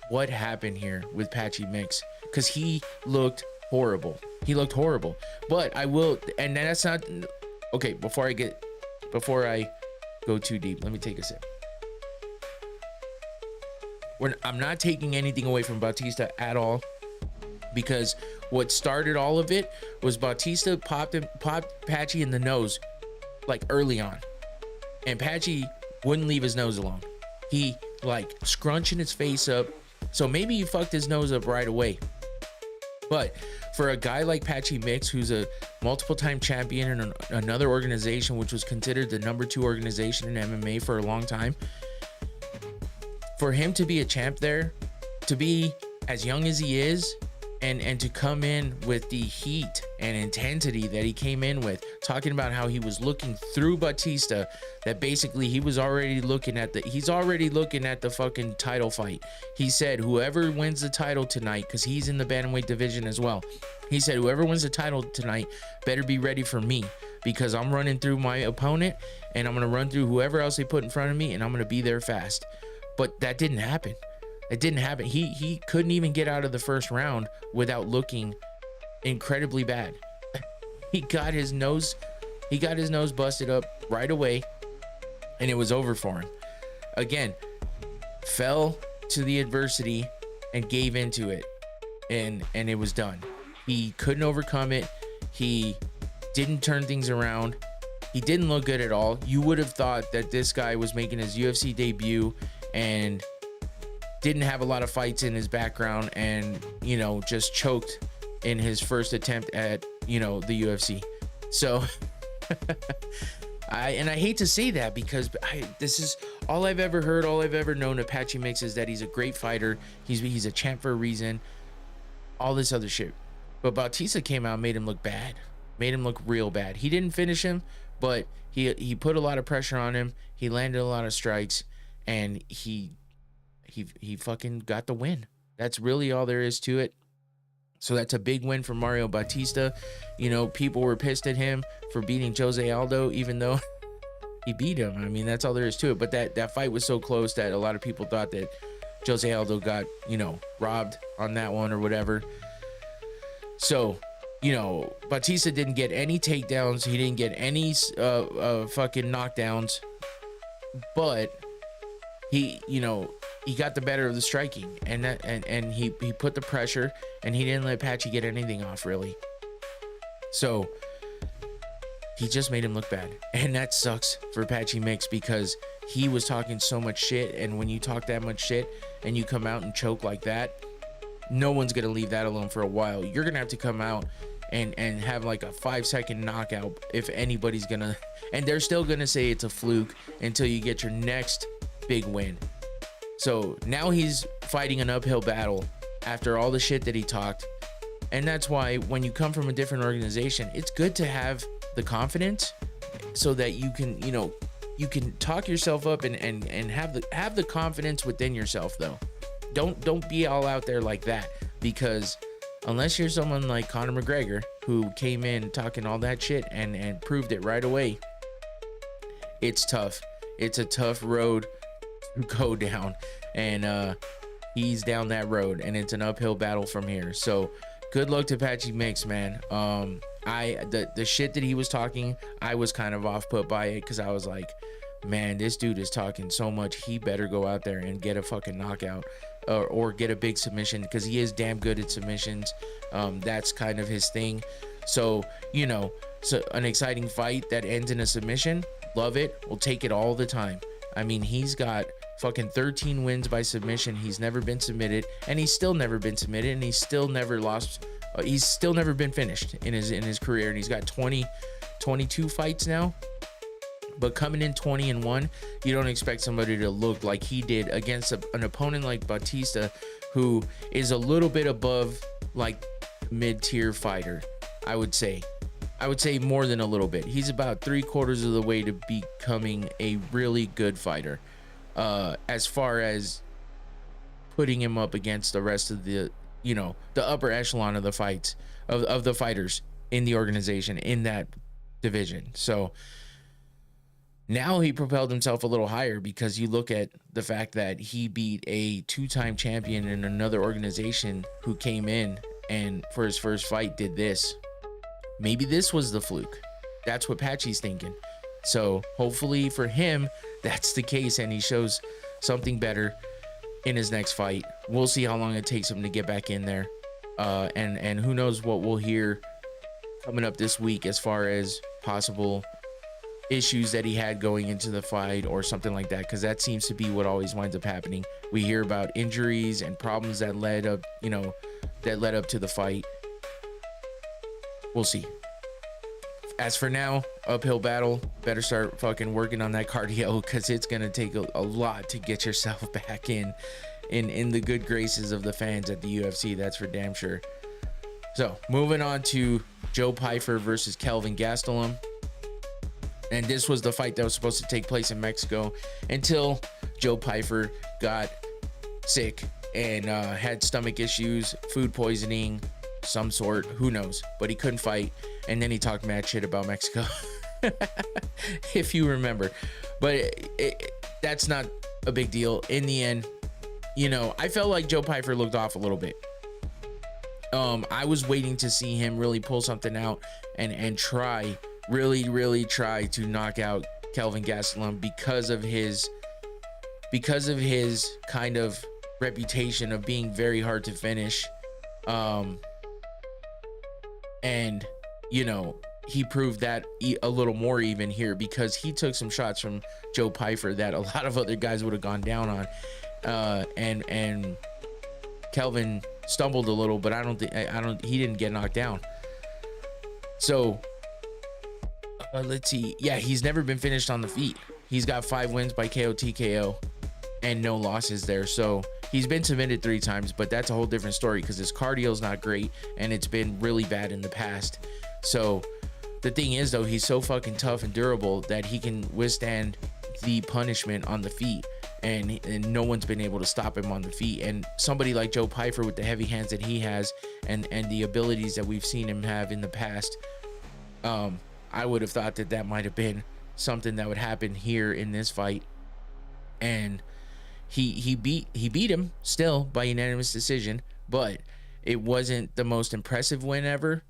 what happened here with Patchy Mix? Because he looked horrible. But I will, and that's not okay. Before I go too deep, let me take a sip. I'm not taking anything away from Bautista at all, because what started all of it was Bautista popped Patchy in the nose like early on, and Patchy wouldn't leave his nose alone. He like scrunching his face up. So maybe he fucked his nose up right away. But for a guy like Patchy Mix, who's a multiple time champion in another organization, which was considered the number 2 organization in MMA for a long time, for him to be a champ there, to be as young as he is, and to come in with the heat and intensity that he came in with, talking about how he was looking through Batista, that basically he's already looking at the fucking title fight. He said whoever wins the title tonight, because he's in the bantamweight division as well, he said whoever wins the title tonight better be ready for me, because I'm running through my opponent and I'm gonna run through whoever else they put in front of me, and I'm gonna be there fast. But that didn't happen. It didn't happen. He couldn't even get out of the first round without looking incredibly bad. He got his nose busted up right away, and it was over for him. Again, fell to the adversity and gave into it, and it was done. He couldn't overcome it. He didn't turn things around. He didn't look good at all. You would have thought that this guy was making his UFC debut and didn't have a lot of fights in his background, and just choked in his first attempt at the UFC. So I hate to say that, because this is all I've ever heard, all I've ever known of Patchy Mix, is that he's a great fighter, he's a champ for a reason, all this other shit. But Bautista came out and made him look bad, made him look real bad. He didn't finish him, but he put a lot of pressure on him, he landed a lot of strikes, and he fucking got the win. That's really all there is to it. So that's a big win for Mario Bautista. People were pissed at him for beating Jose Aldo, even though he beat him. I mean, that's all there is to it. But that fight was so close that a lot of people thought that Jose Aldo got, robbed on that one or whatever. So, Bautista didn't get any takedowns. He didn't get any fucking knockdowns. But he got the better of the striking, and he put the pressure, and he didn't let Patchy get anything off, really. So he just made him look bad, and that sucks for Patchy Mix, because he was talking so much shit, and when you talk that much shit and you come out and choke like that, no one's gonna leave that alone for a while. You're gonna have to come out and have like a 5-second knockout if anybody's gonna, and they're still gonna say it's a fluke until you get your next big win. So now he's fighting an uphill battle after all the shit that he talked. And that's why when you come from a different organization, it's good to have the confidence so that you can, you can talk yourself up and have the confidence within yourself, though. Don't be all out there like that, because unless you're someone like Conor McGregor, who came in talking all that shit and proved it right away, it's tough. It's a tough road go down, and he's down that road, and it's an uphill battle from here. So good luck to Patchy Mix, man. The shit that he was talking, I was kind of off put by it, because I was like, man, this dude is talking so much, he better go out there and get a fucking knockout, or get a big submission, because he is damn good at submissions. That's kind of his thing. So so an exciting fight that ends in a submission, love it. We'll take it all the time. I mean, he's got fucking 13 wins by submission. He's never been submitted, and he's still never been submitted, and he's still never lost. He's still never been finished in his career, and he's got 22 fights now. But coming in 20-1, you don't expect somebody to look like he did against an opponent like Bautista, who is a little bit above like mid-tier fighter. I would say more than a little bit. He's about 3/4 of the way to becoming a really good fighter, as far as putting him up against the rest of the upper echelon of the fights of the fighters in the organization, in that division. So now he propelled himself a little higher, because you look at the fact that he beat a 2-time champion in another organization who came in and for his first fight did this. Maybe this was the fluke. That's what Patchy's thinking. So hopefully for him, that's the case, and he shows something better in his next fight. We'll see how long it takes him to get back in there. And who knows what we'll hear coming up this week as far as possible issues that he had going into the fight or something like that, because that seems to be what always winds up happening. We hear about injuries and problems that led up to the fight. We'll see. As for now, uphill battle. Better start fucking working on that cardio, because it's gonna take a lot to get yourself back in the good graces of the fans at the UFC. That's for damn sure. So moving on to Joe Pyfer versus Kelvin Gastelum. And this was the fight that was supposed to take place in Mexico until Joe Pyfer got sick and had stomach issues, food poisoning, some sort, who knows, but he couldn't fight. And then he talked mad shit about Mexico, if you remember. But that's not a big deal. In the end, you know, I felt like Joe Pyfer looked off a little bit. I was waiting to see him really pull something out and try, really try to knock out Kelvin Gastelum because of his kind of reputation of being very hard to finish. And you know, he proved that a little more even here, because he took some shots from Joe Pyfer that a lot of other guys would have gone down on. And Kelvin stumbled a little, but he didn't get knocked down. So let's see. Yeah, he's never been finished on the feet. He's got 5 wins by KO TKO and no losses there. So he's been submitted 3 times, but that's a whole different story because his cardio is not great and it's been really bad in the past. So the thing is, though, he's so fucking tough and durable that he can withstand the punishment on the feet, and no one's been able to stop him on the feet. And somebody like Joe Pyfer, with the heavy hands that he has and the abilities that we've seen him have in the past, I would have thought that might have been something that would happen here in this fight. And he beat him still by unanimous decision, but it wasn't the most impressive win ever.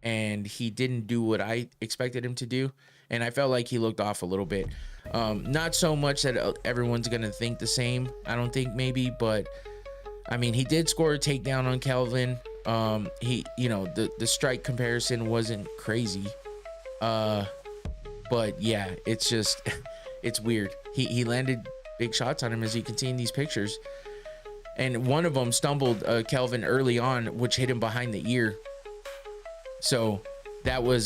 And he didn't do what I expected him to do, and I felt like he looked off a little bit. Not so much that everyone's gonna think the same, I don't think, maybe, but I mean, he did score a takedown on Kelvin. He, you know, the strike comparison wasn't crazy, but yeah, it's just it's weird. He landed big shots on him, as you can see in these pictures, and one of them stumbled Kelvin early on, which hit him behind the ear. So that one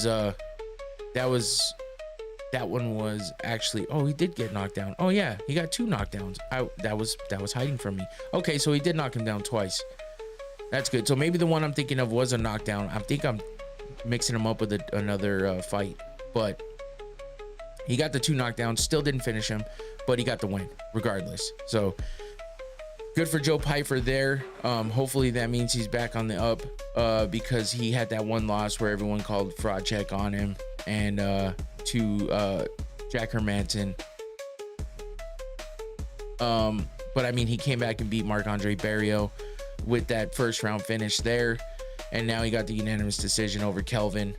was actually, oh, he did get knocked down. Oh yeah, he got 2 knockdowns. That was hiding from me. Okay, so he did knock him down twice. That's good. So maybe the one I'm thinking of was a knockdown. I think I'm mixing him up with another fight, but he got the 2 knockdowns, still didn't finish him, but he got the win regardless. So good for Joe Pyfer there. Hopefully that means he's back on the up, because he had that one loss where everyone called fraud check on him, and to Jack Hermanson. But I mean, he came back and beat Marc-Andre Barrios with that first round finish there, and now he got the unanimous decision over Kelvin.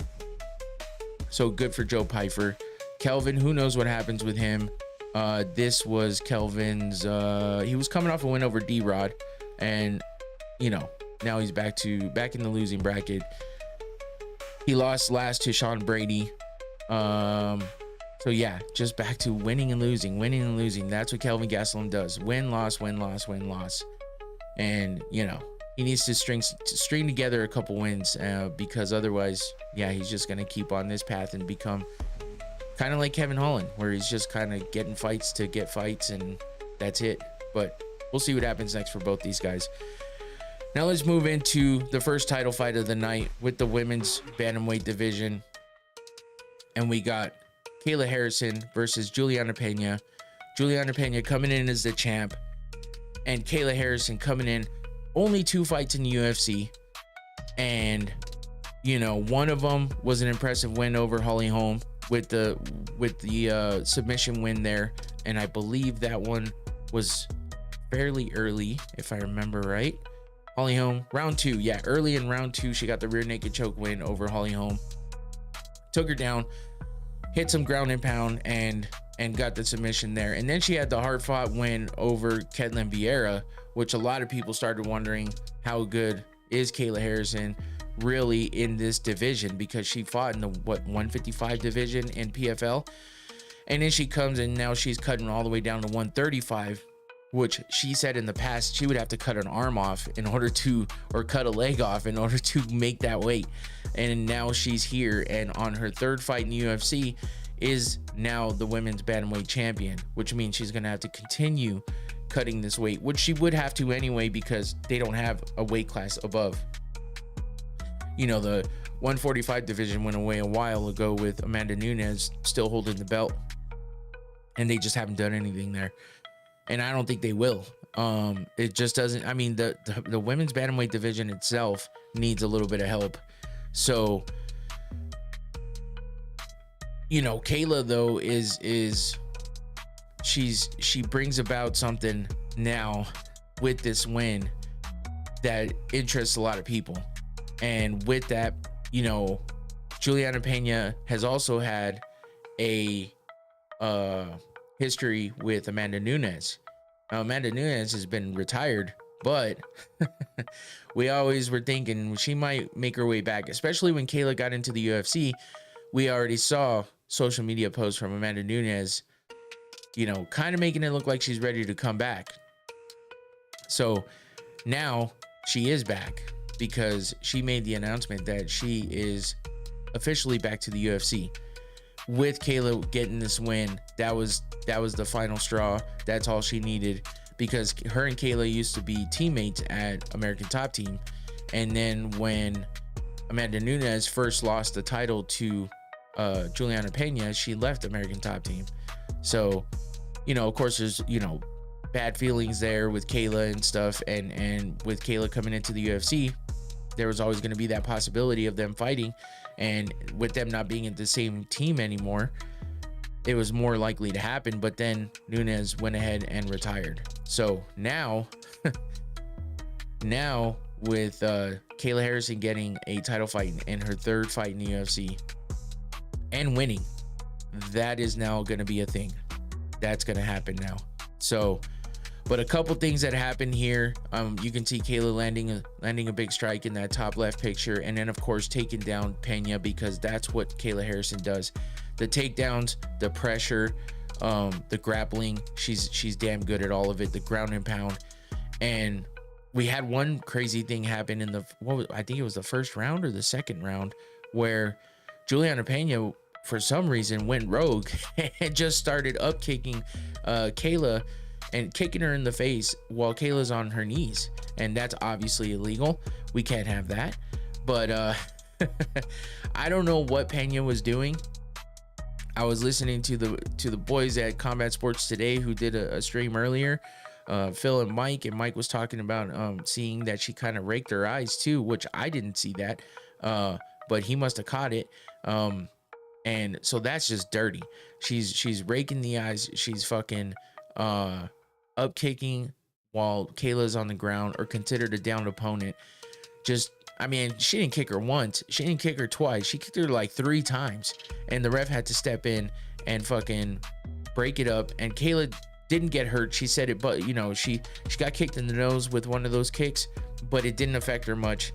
So good for Joe Pyfer. Kelvin, who knows what happens with him. This was Kelvin's, he was coming off a win over D-Rod, and you know, now he's back in the losing bracket. He lost last to Sean Brady. So yeah, just back to winning and losing. That's what Kelvin Gastelum does. Win, loss. And you know, he needs to string together a couple wins, because otherwise, yeah, he's just gonna keep on this path and become kind of like Kevin Holland, where he's just kind of getting fights to get fights, and that's it. But we'll see what happens next for both these guys. Now let's move into the first title fight of the night with the women's bantamweight division. And we got Kayla Harrison versus Juliana Pena. Juliana Pena coming in as the champ, and Kayla Harrison coming in only 2 fights in the UFC. And, you know, one of them was an impressive win over Holly Holm with the submission win there, and I believe that one was fairly early, if I remember right. Holly Holm, round 2, yeah, early in round 2, she got the rear naked choke win over Holly Holm, took her down, hit some ground and pound, and got the submission there. And then she had the hard fought win over Ketlin Vieira, which a lot of people started wondering, how good is Kayla Harrison really in this division, because she fought in the 155 division in PFL, and then she comes and now she's cutting all the way down to 135, which she said in the past she would have to cut an arm off in order to, or cut a leg off in order to make that weight. And now she's here, and on her 3rd fight in the UFC is now the women's bantamweight champion, which means she's gonna have to continue cutting this weight, which she would have to anyway, because they don't have a weight class above You know, the 145 division went away a while ago with Amanda Nunes still holding the belt, and they just haven't done anything there. And I don't think they will. It just doesn't. I mean, the women's bantamweight division itself needs a little bit of help. So, you know, Kayla though she brings about something now with this win that interests a lot of people. And with that, you know, Juliana Pena has also had a history with Amanda Nunes. Now, Amanda Nunes has been retired, but we always were thinking she might make her way back, especially when Kayla got into the UFC. We already saw social media posts from Amanda Nunes, you know, kind of making it look like she's ready to come back. So now she is back because she made the announcement that she is officially back to the UFC. With Kayla getting this win, that was the final straw. That's all she needed, because her and Kayla used to be teammates at American Top Team. And then when Amanda Nunes first lost the title to Juliana Pena, she left American Top Team. So, you know, of course, there's, you know, bad feelings there with Kayla and stuff. And with Kayla coming into the UFC, there was always going to be that possibility of them fighting. And with them not being in the same team anymore, it was more likely to happen. But then Nunes went ahead and retired. So now, now with Kayla Harrison getting a title fight in her third fight in the UFC and winning, that is now going to be a thing. That's going to happen now. So, but a couple things that happened here. You can see Kayla landing a big strike in that top left picture, and then of course taking down Pena, because that's what Kayla Harrison does. The takedowns, the pressure, the grappling. She's damn good at all of it. The ground and pound. And we had one crazy thing happen in the I think it was the first round or the second round, where Juliana Pena for some reason went rogue and just started up kicking Kayla and kicking her in the face while Kayla's on her knees. And that's obviously illegal. We can't have that. But I don't know what Pena was doing. I was listening to the boys at Combat Sports Today who did a stream earlier, Phil and Mike was talking about seeing that she kind of raked her eyes too, which I didn't see that, but he must have caught it. And so that's just dirty. She's raking the eyes. She's fucking up kicking while Kayla's on the ground, or considered a downed opponent. Just, I mean, she didn't kick her once. She didn't kick her twice. She kicked her like 3 times, and the ref had to step in and fucking break it up. And Kayla didn't get hurt. She said it, but you know, she got kicked in the nose with one of those kicks, but it didn't affect her much.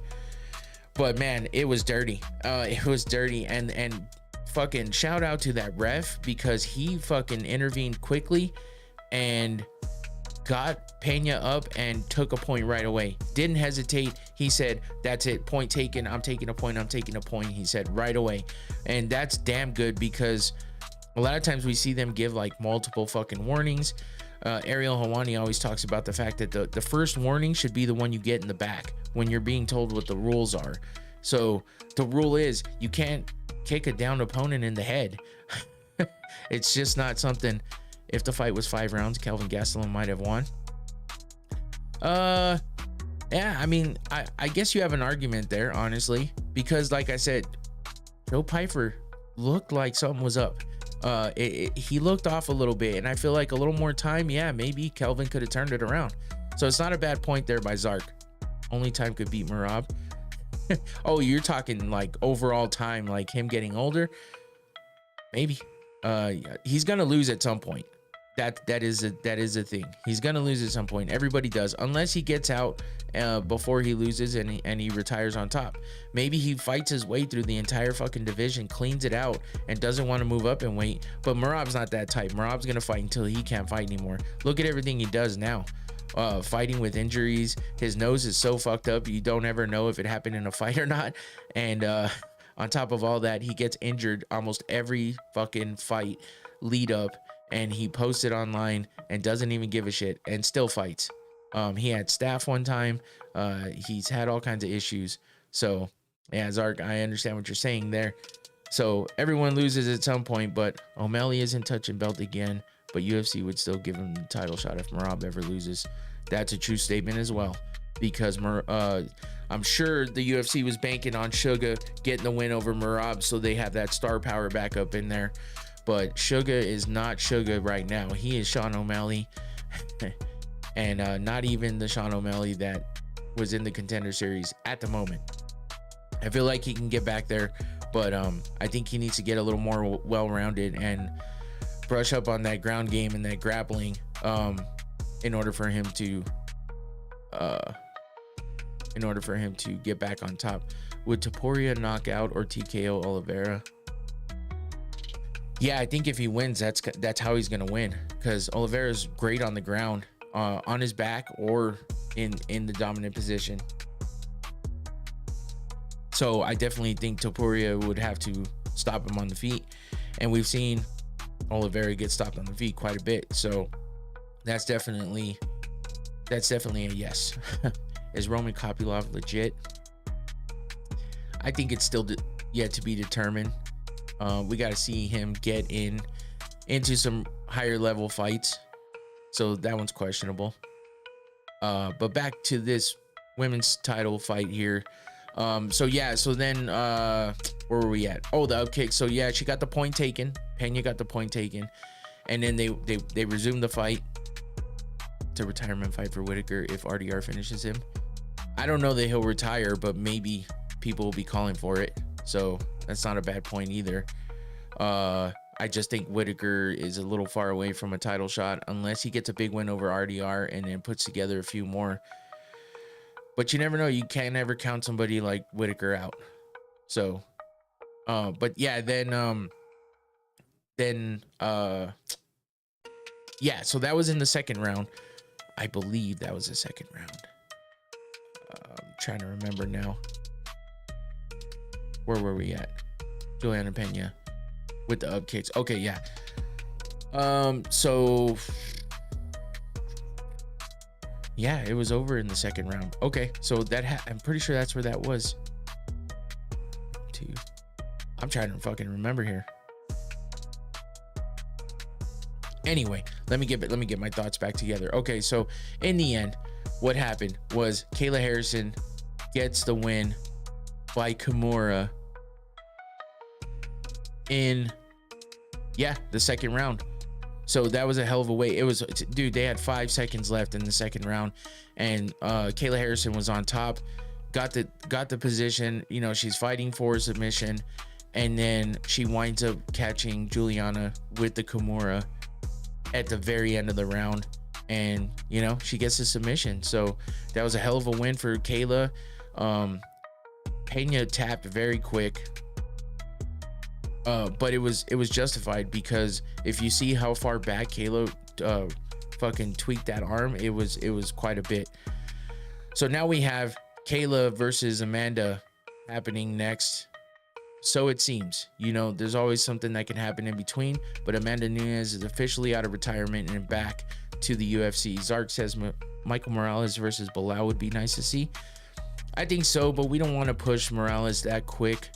But man, it was dirty. It was dirty. And fucking shout out to that ref, because he fucking intervened quickly and got Pena up and took a point right away. Didn't hesitate. He said, that's it, point taken. I'm taking a point. I'm taking a point. He said right away. And that's damn good, because a lot of times we see them give like multiple fucking warnings. Ariel Helwani always talks about the fact that the first warning should be the one you get in the back when you're being told what the rules are. So the rule is you can't kick a downed opponent in the head. It's just not something. If the fight was 5 rounds, Kelvin Gastelum might have won. Yeah, I mean, I guess you have an argument there, honestly, because like I said, Joe Pyfer looked like something was up. He looked off a little bit, and I feel like a little more time, yeah, maybe Kelvin could have turned it around. So it's not a bad point there by Zark. Only time could beat Merab. Oh, you're talking like overall time, like him getting older? Maybe. He's gonna lose at some point. That is a thing. He's gonna lose at some point. Everybody does, unless he gets out before he loses and he retires on top. Maybe he fights his way through the entire fucking division, cleans it out, and doesn't want to move up in weight. But Merab's not that type. Merab's gonna fight until he can't fight anymore. Look at everything he does now. Fighting with injuries. His nose is so fucked up, you don't ever know if it happened in a fight or not. And on top of all that, he gets injured almost every fucking fight lead up, and he posts it online and doesn't even give a shit and still fights. He had staph one time. He's had all kinds of issues. So Yeah, Zark, I understand what you're saying there. So everyone loses at some point, but O'Malley isn't touching belt again, but UFC would still give him the title shot if Merab ever loses. That's a true statement as well, because I'm sure the UFC was banking on Suga getting the win over Merab, so they have that star power back up in there. But Suga is not Suga right now. He is Sean O'Malley, and not even the Sean O'Malley that was in the Contender Series at the moment. I feel like he can get back there, but I think he needs to get a little more well-rounded and brush up on that ground game and that grappling in order for him to get back on top. Would Topuria knock out or TKO Oliveira? Yeah, I think if he wins, that's how he's gonna win, because Oliveira's great on the ground, on his back or in the dominant position. So I definitely think Topuria would have to stop him on the feet, and we've seen Oliveira get stopped on the feet quite a bit. So that's definitely a yes. Is Roman Kopylov legit? I think it's still yet to be determined. We got to see him get into some higher level fights, so that one's questionable. But back to this women's title fight here. So then where were we at? Oh, the up kick. So yeah, she got the point taken. Pena got the point taken, and then they resumed the fight. It's a retirement fight for Whitaker if RDR finishes him. I don't know that he'll retire, but maybe people will be calling for it, so that's not a bad point either. I just think Whitaker is a little far away from a title shot unless he gets a big win over RDR and then puts together a few more. But you never know. You can't ever count somebody like Whitaker out. So, but yeah, yeah, so that was in the second round. I believe that was the second round. I'm trying to remember now. Where were we at? Juliana Pena with the up kicks. Okay, yeah. So yeah, it was over in the second round. Okay, so I'm pretty sure that's where that was. I'm trying to fucking remember here. Anyway, let me get my thoughts back together. Okay, so in the end, what happened was Kayla Harrison gets the win by Kimura in the second round. So that was a hell of a way. It was, dude, they had 5 seconds left in the second round, and Kayla Harrison was on top, got the position. You know, she's fighting for a submission, and then she winds up catching Juliana with the Kimura at the very end of the round, and you know, she gets a submission. So that was a hell of a win for Kayla. Pena tapped very quick, but it was justified, because if you see how far back Kayla fucking tweaked that arm, it was quite a bit. So now we have Kayla versus Amanda happening next. So it seems, you know, there's always something that can happen in between, but Amanda Nunes is officially out of retirement and back to the UFC. Zark says Michael Morales versus Bilal would be nice to see. I think so, but we don't want to push Morales that quick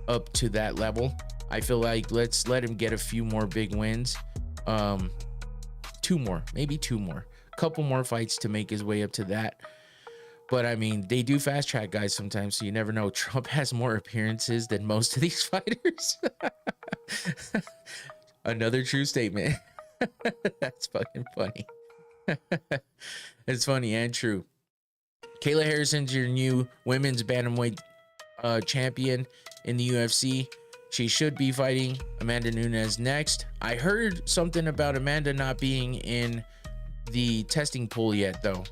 up to that level. I feel like let's let him get a few more big wins. Maybe two more, couple more fights to make his way up to that. But I mean, they do fast track guys sometimes, so you never know. Trump has more appearances than most of these fighters. Another true statement. That's fucking funny. It's funny and true. Kayla Harrison's your new women's bantamweight champion in the UFC. She should be fighting Amanda Nunes next. I heard something about Amanda not being in the testing pool yet, though.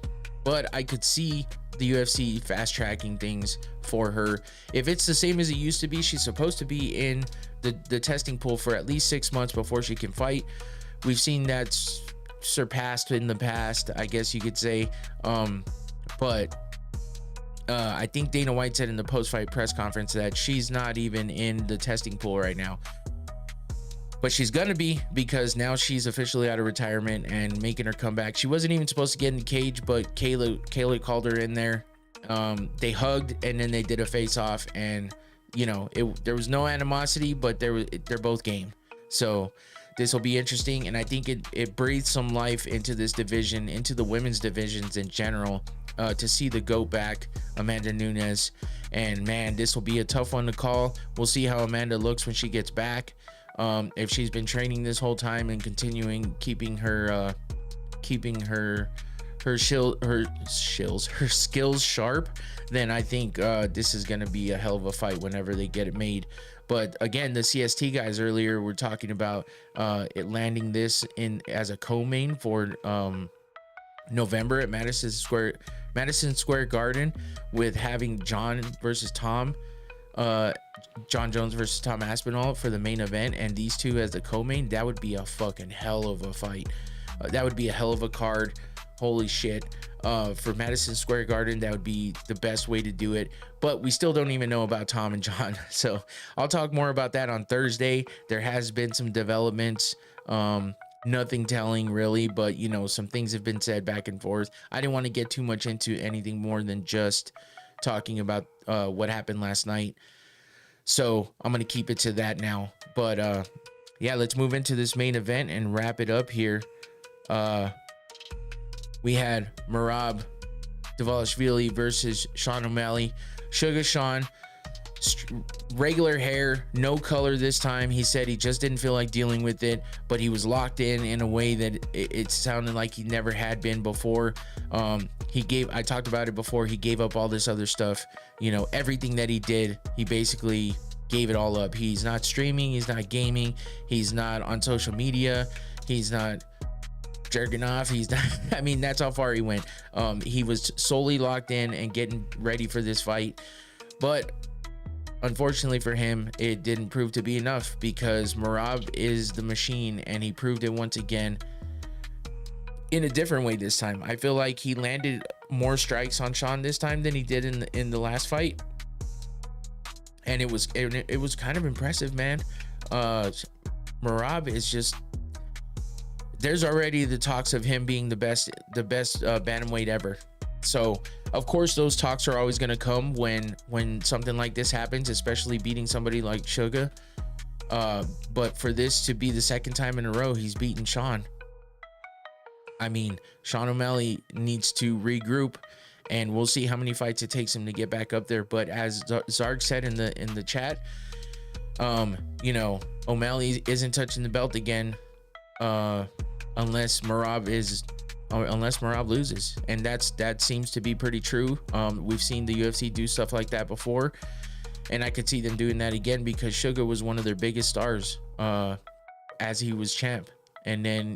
But I could see the UFC fast tracking things for her. If it's the same as it used to be, she's supposed to be in the testing pool for at least 6 months before she can fight. We've seen that surpassed in the past, I guess you could say. But I think Dana White said in the post-fight press conference that she's not even in the testing pool right now. But she's gonna be, because now she's officially out of retirement and making her comeback. She wasn't even supposed to get in the cage, but Kayla called her in there They hugged and then they did a face off, and there was no animosity, but they're both game. So this will be interesting, and I think it breathes some life into this division, into the women's divisions in general, to see the GOAT back, Amanda Nunes. And man, this will be a tough one to call. We'll see how Amanda looks when she gets back. If she's been training this whole time and continuing keeping her skills sharp, then I think this is going to be a hell of a fight whenever they get it made. But again, the CST guys earlier were talking about it landing this in as a co-main for November at Madison Square Garden, with having John Jones versus Tom Aspinall for the main event, and these two as the co-main. That would be a fucking hell of a fight. That would be a hell of a card. Holy shit. For Madison Square Garden, that would be the best way to do it. But we still don't even know about Tom and John. So I'll talk more about that on Thursday. There has been some developments. Nothing telling really, but some things have been said back and forth. I didn't want to get too much into anything more than just talking about what happened last night. So I'm going to keep it to that now. But yeah, let's move into this main event and wrap it up here. We had Merab Dvalishvili versus Sean O'Malley. Sugar Sean, regular hair, no color this time. He said he just didn't feel like dealing with it, but he was locked in a way that it sounded like he never had been before. I talked about it before, he gave up all this other stuff. Everything that he did, he basically gave it all up. He's not streaming, he's not gaming, he's not on social media, he's not jerking off, he's not that's how far he went. He was solely locked in and getting ready for this fight, but unfortunately for him, it didn't prove to be enough, because Merab is the machine, and he proved it once again in a different way this time. I feel like he landed more strikes on Sean this time than he did in the last fight, and it was kind of impressive, man. Merab is just, there's already the talks of him being the best bantamweight ever. So of course those talks are always going to come when something like this happens, especially beating somebody like Sugar. But for this to be the second time in a row he's beaten Sean, Sean O'Malley needs to regroup, and we'll see how many fights it takes him to get back up there. But as Zarg said in the chat, O'Malley isn't touching the belt again unless Merab loses, and that seems to be pretty true. We've seen the UFC do stuff like that before, and I could see them doing that again, because Sugar was one of their biggest stars as he was champ, and then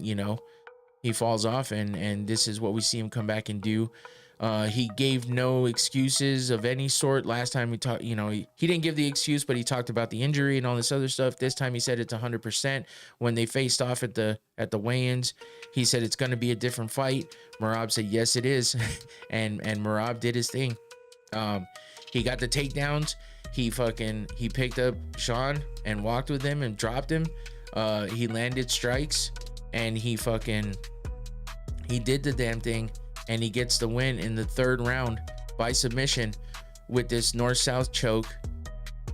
he falls off, and this is what we see him come back and do. He gave no excuses of any sort. Last time we talked, he didn't give the excuse, but he talked about the injury and all this other stuff. This time he said it's 100%. When they faced off at the weigh-ins, he said it's going to be a different fight. Merab said yes, it is, and Merab did his thing. He got the takedowns. He picked up Sean and walked with him and dropped him. He landed strikes, and he did the damn thing. And he gets the win in the third round by submission with this north-south choke.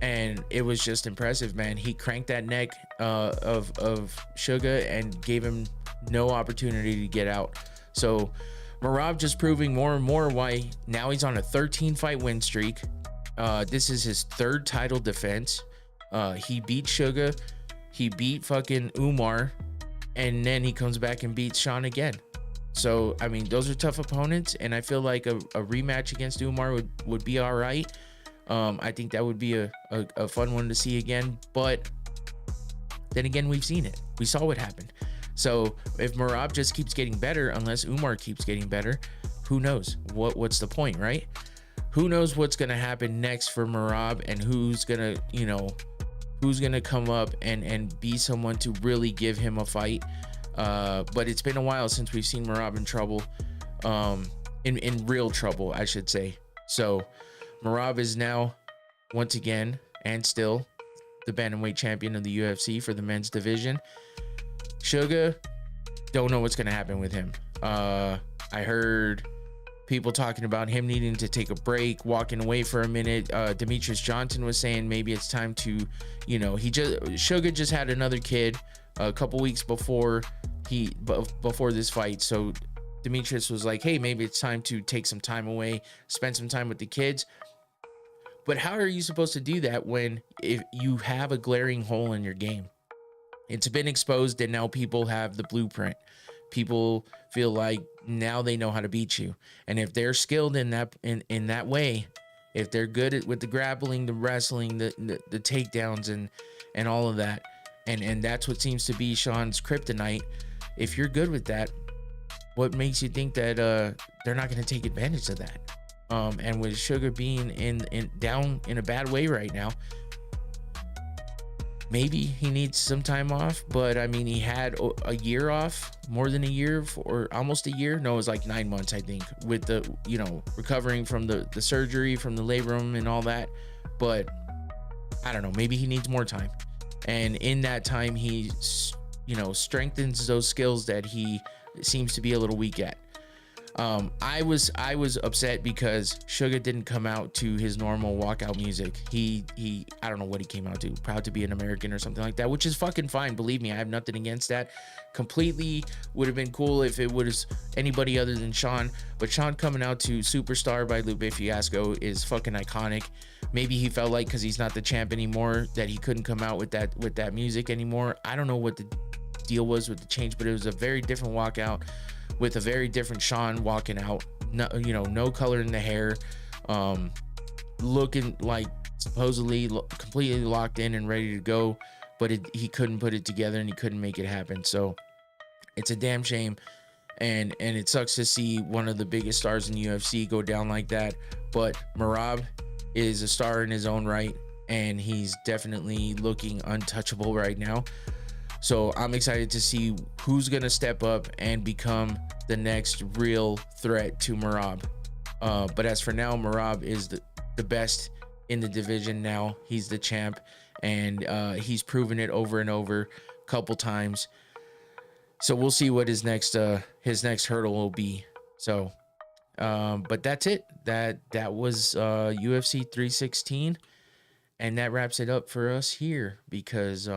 And it was just impressive, man. He cranked that neck of Sugar and gave him no opportunity to get out. So Merab just proving more and more why now he's on a 13-fight win streak. This is his third title defense. He beat Sugar. He beat fucking Umar. And then he comes back and beats Sean again. So those are tough opponents, and I feel like a rematch against Umar would be all right. I think that would be a fun one to see again, but then again, we've seen it. We saw what happened. So if Merab just keeps getting better, unless Umar keeps getting better, who knows? What's the point, right? Who knows what's gonna happen next for Merab, and who's gonna come up and be someone to really give him a fight. But it's been a while since we've seen Merab in trouble, in real trouble, I should say. So Merab is now once again and still the bantamweight champion of the UFC for the men's division. Sugar, don't know what's gonna happen with him. I heard people talking about him needing to take a break, walking away for a minute. Demetrius Johnson was saying maybe it's time to, Sugar just had another kid a couple weeks before this fight. So Demetrius was like, hey, maybe it's time to take some time away, spend some time with the kids. But how are you supposed to do that if you have a glaring hole in your game? It's been exposed and now people have the blueprint. People feel like now they know how to beat you. And if they're skilled in that way, if they're good with the grappling, the wrestling, the takedowns and all of that, and that's what seems to be Sean's kryptonite. If you're good with that, what makes you think that they're not going to take advantage of that? And with Sugar being down in a bad way right now, maybe he needs some time off. But I mean, he had a year off, more than a year, or almost a year. No, it was like 9 months, I think, with the recovering from the surgery, from the labrum and all that. But I don't know, maybe he needs more time, and in that time he strengthens those skills that he seems to be a little weak at. I was upset because Sugar didn't come out to his normal walkout music. He I don't know what he came out to, proud to be an American or something like that, which is fucking fine. Believe me, I have nothing against that. Completely would have been cool if it was anybody other than Sean, but Sean coming out to Superstar by Lupe Fiasco is fucking iconic. Maybe he felt like, because he's not the champ anymore, that he couldn't come out with that music anymore. I don't know what the deal was with the change, but it was a very different walkout with a very different Sean walking out. No color in the hair, looking like supposedly completely locked in and ready to go, but he couldn't put it together and he couldn't make it happen. So it's a damn shame, and it sucks to see one of the biggest stars in UFC go down like that. But Merab is a star in his own right, and he's definitely looking untouchable right now. So I'm excited to see who's going to step up and become the next real threat to Merab. But as for now, Merab is the best in the division now. He's the champ, and he's proven it over and over a couple times. So we'll see what his next hurdle will be. So, but that's it. That was UFC 316, and that wraps it up for us here, because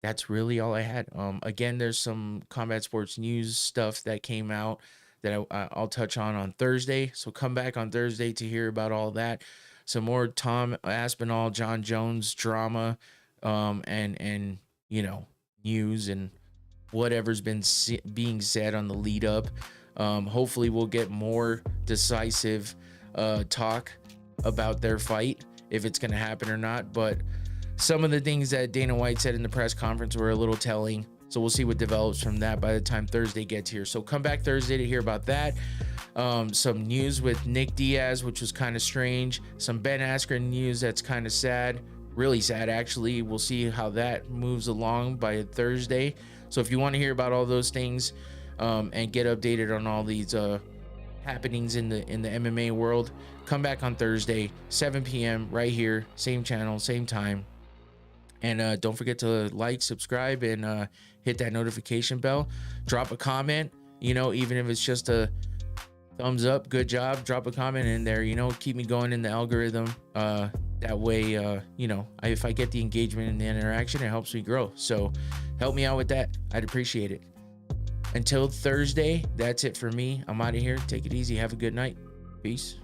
that's really all I had. Again, there's some combat sports news stuff that came out that I'll touch on Thursday. So come back on Thursday to hear about all that. Some more Tom Aspinall, John Jones drama, and news and whatever's been being said on the lead up. Hopefully we'll get more decisive talk about their fight, if it's going to happen or not. But some of the things that Dana White said in the press conference were a little telling. So we'll see what develops from that by the time Thursday gets here. So come back Thursday to hear about that. Some news with Nick Diaz, which was kind of strange. Some Ben Askren news that's kind of sad. Really sad, actually. We'll see how that moves along by Thursday. So if you want to hear about all those things and get updated on all these happenings in the MMA world, come back on Thursday, 7 p.m. right here, same channel, same time. And don't forget to like, subscribe, and hit that notification bell. Drop a comment, even if it's just a thumbs up, good job. Drop a comment in there, keep me going in the algorithm. That way, if I get the engagement and the interaction, it helps me grow. So help me out with that. I'd appreciate it. Until Thursday, that's it for me. I'm out of here. Take it easy. Have a good night. Peace.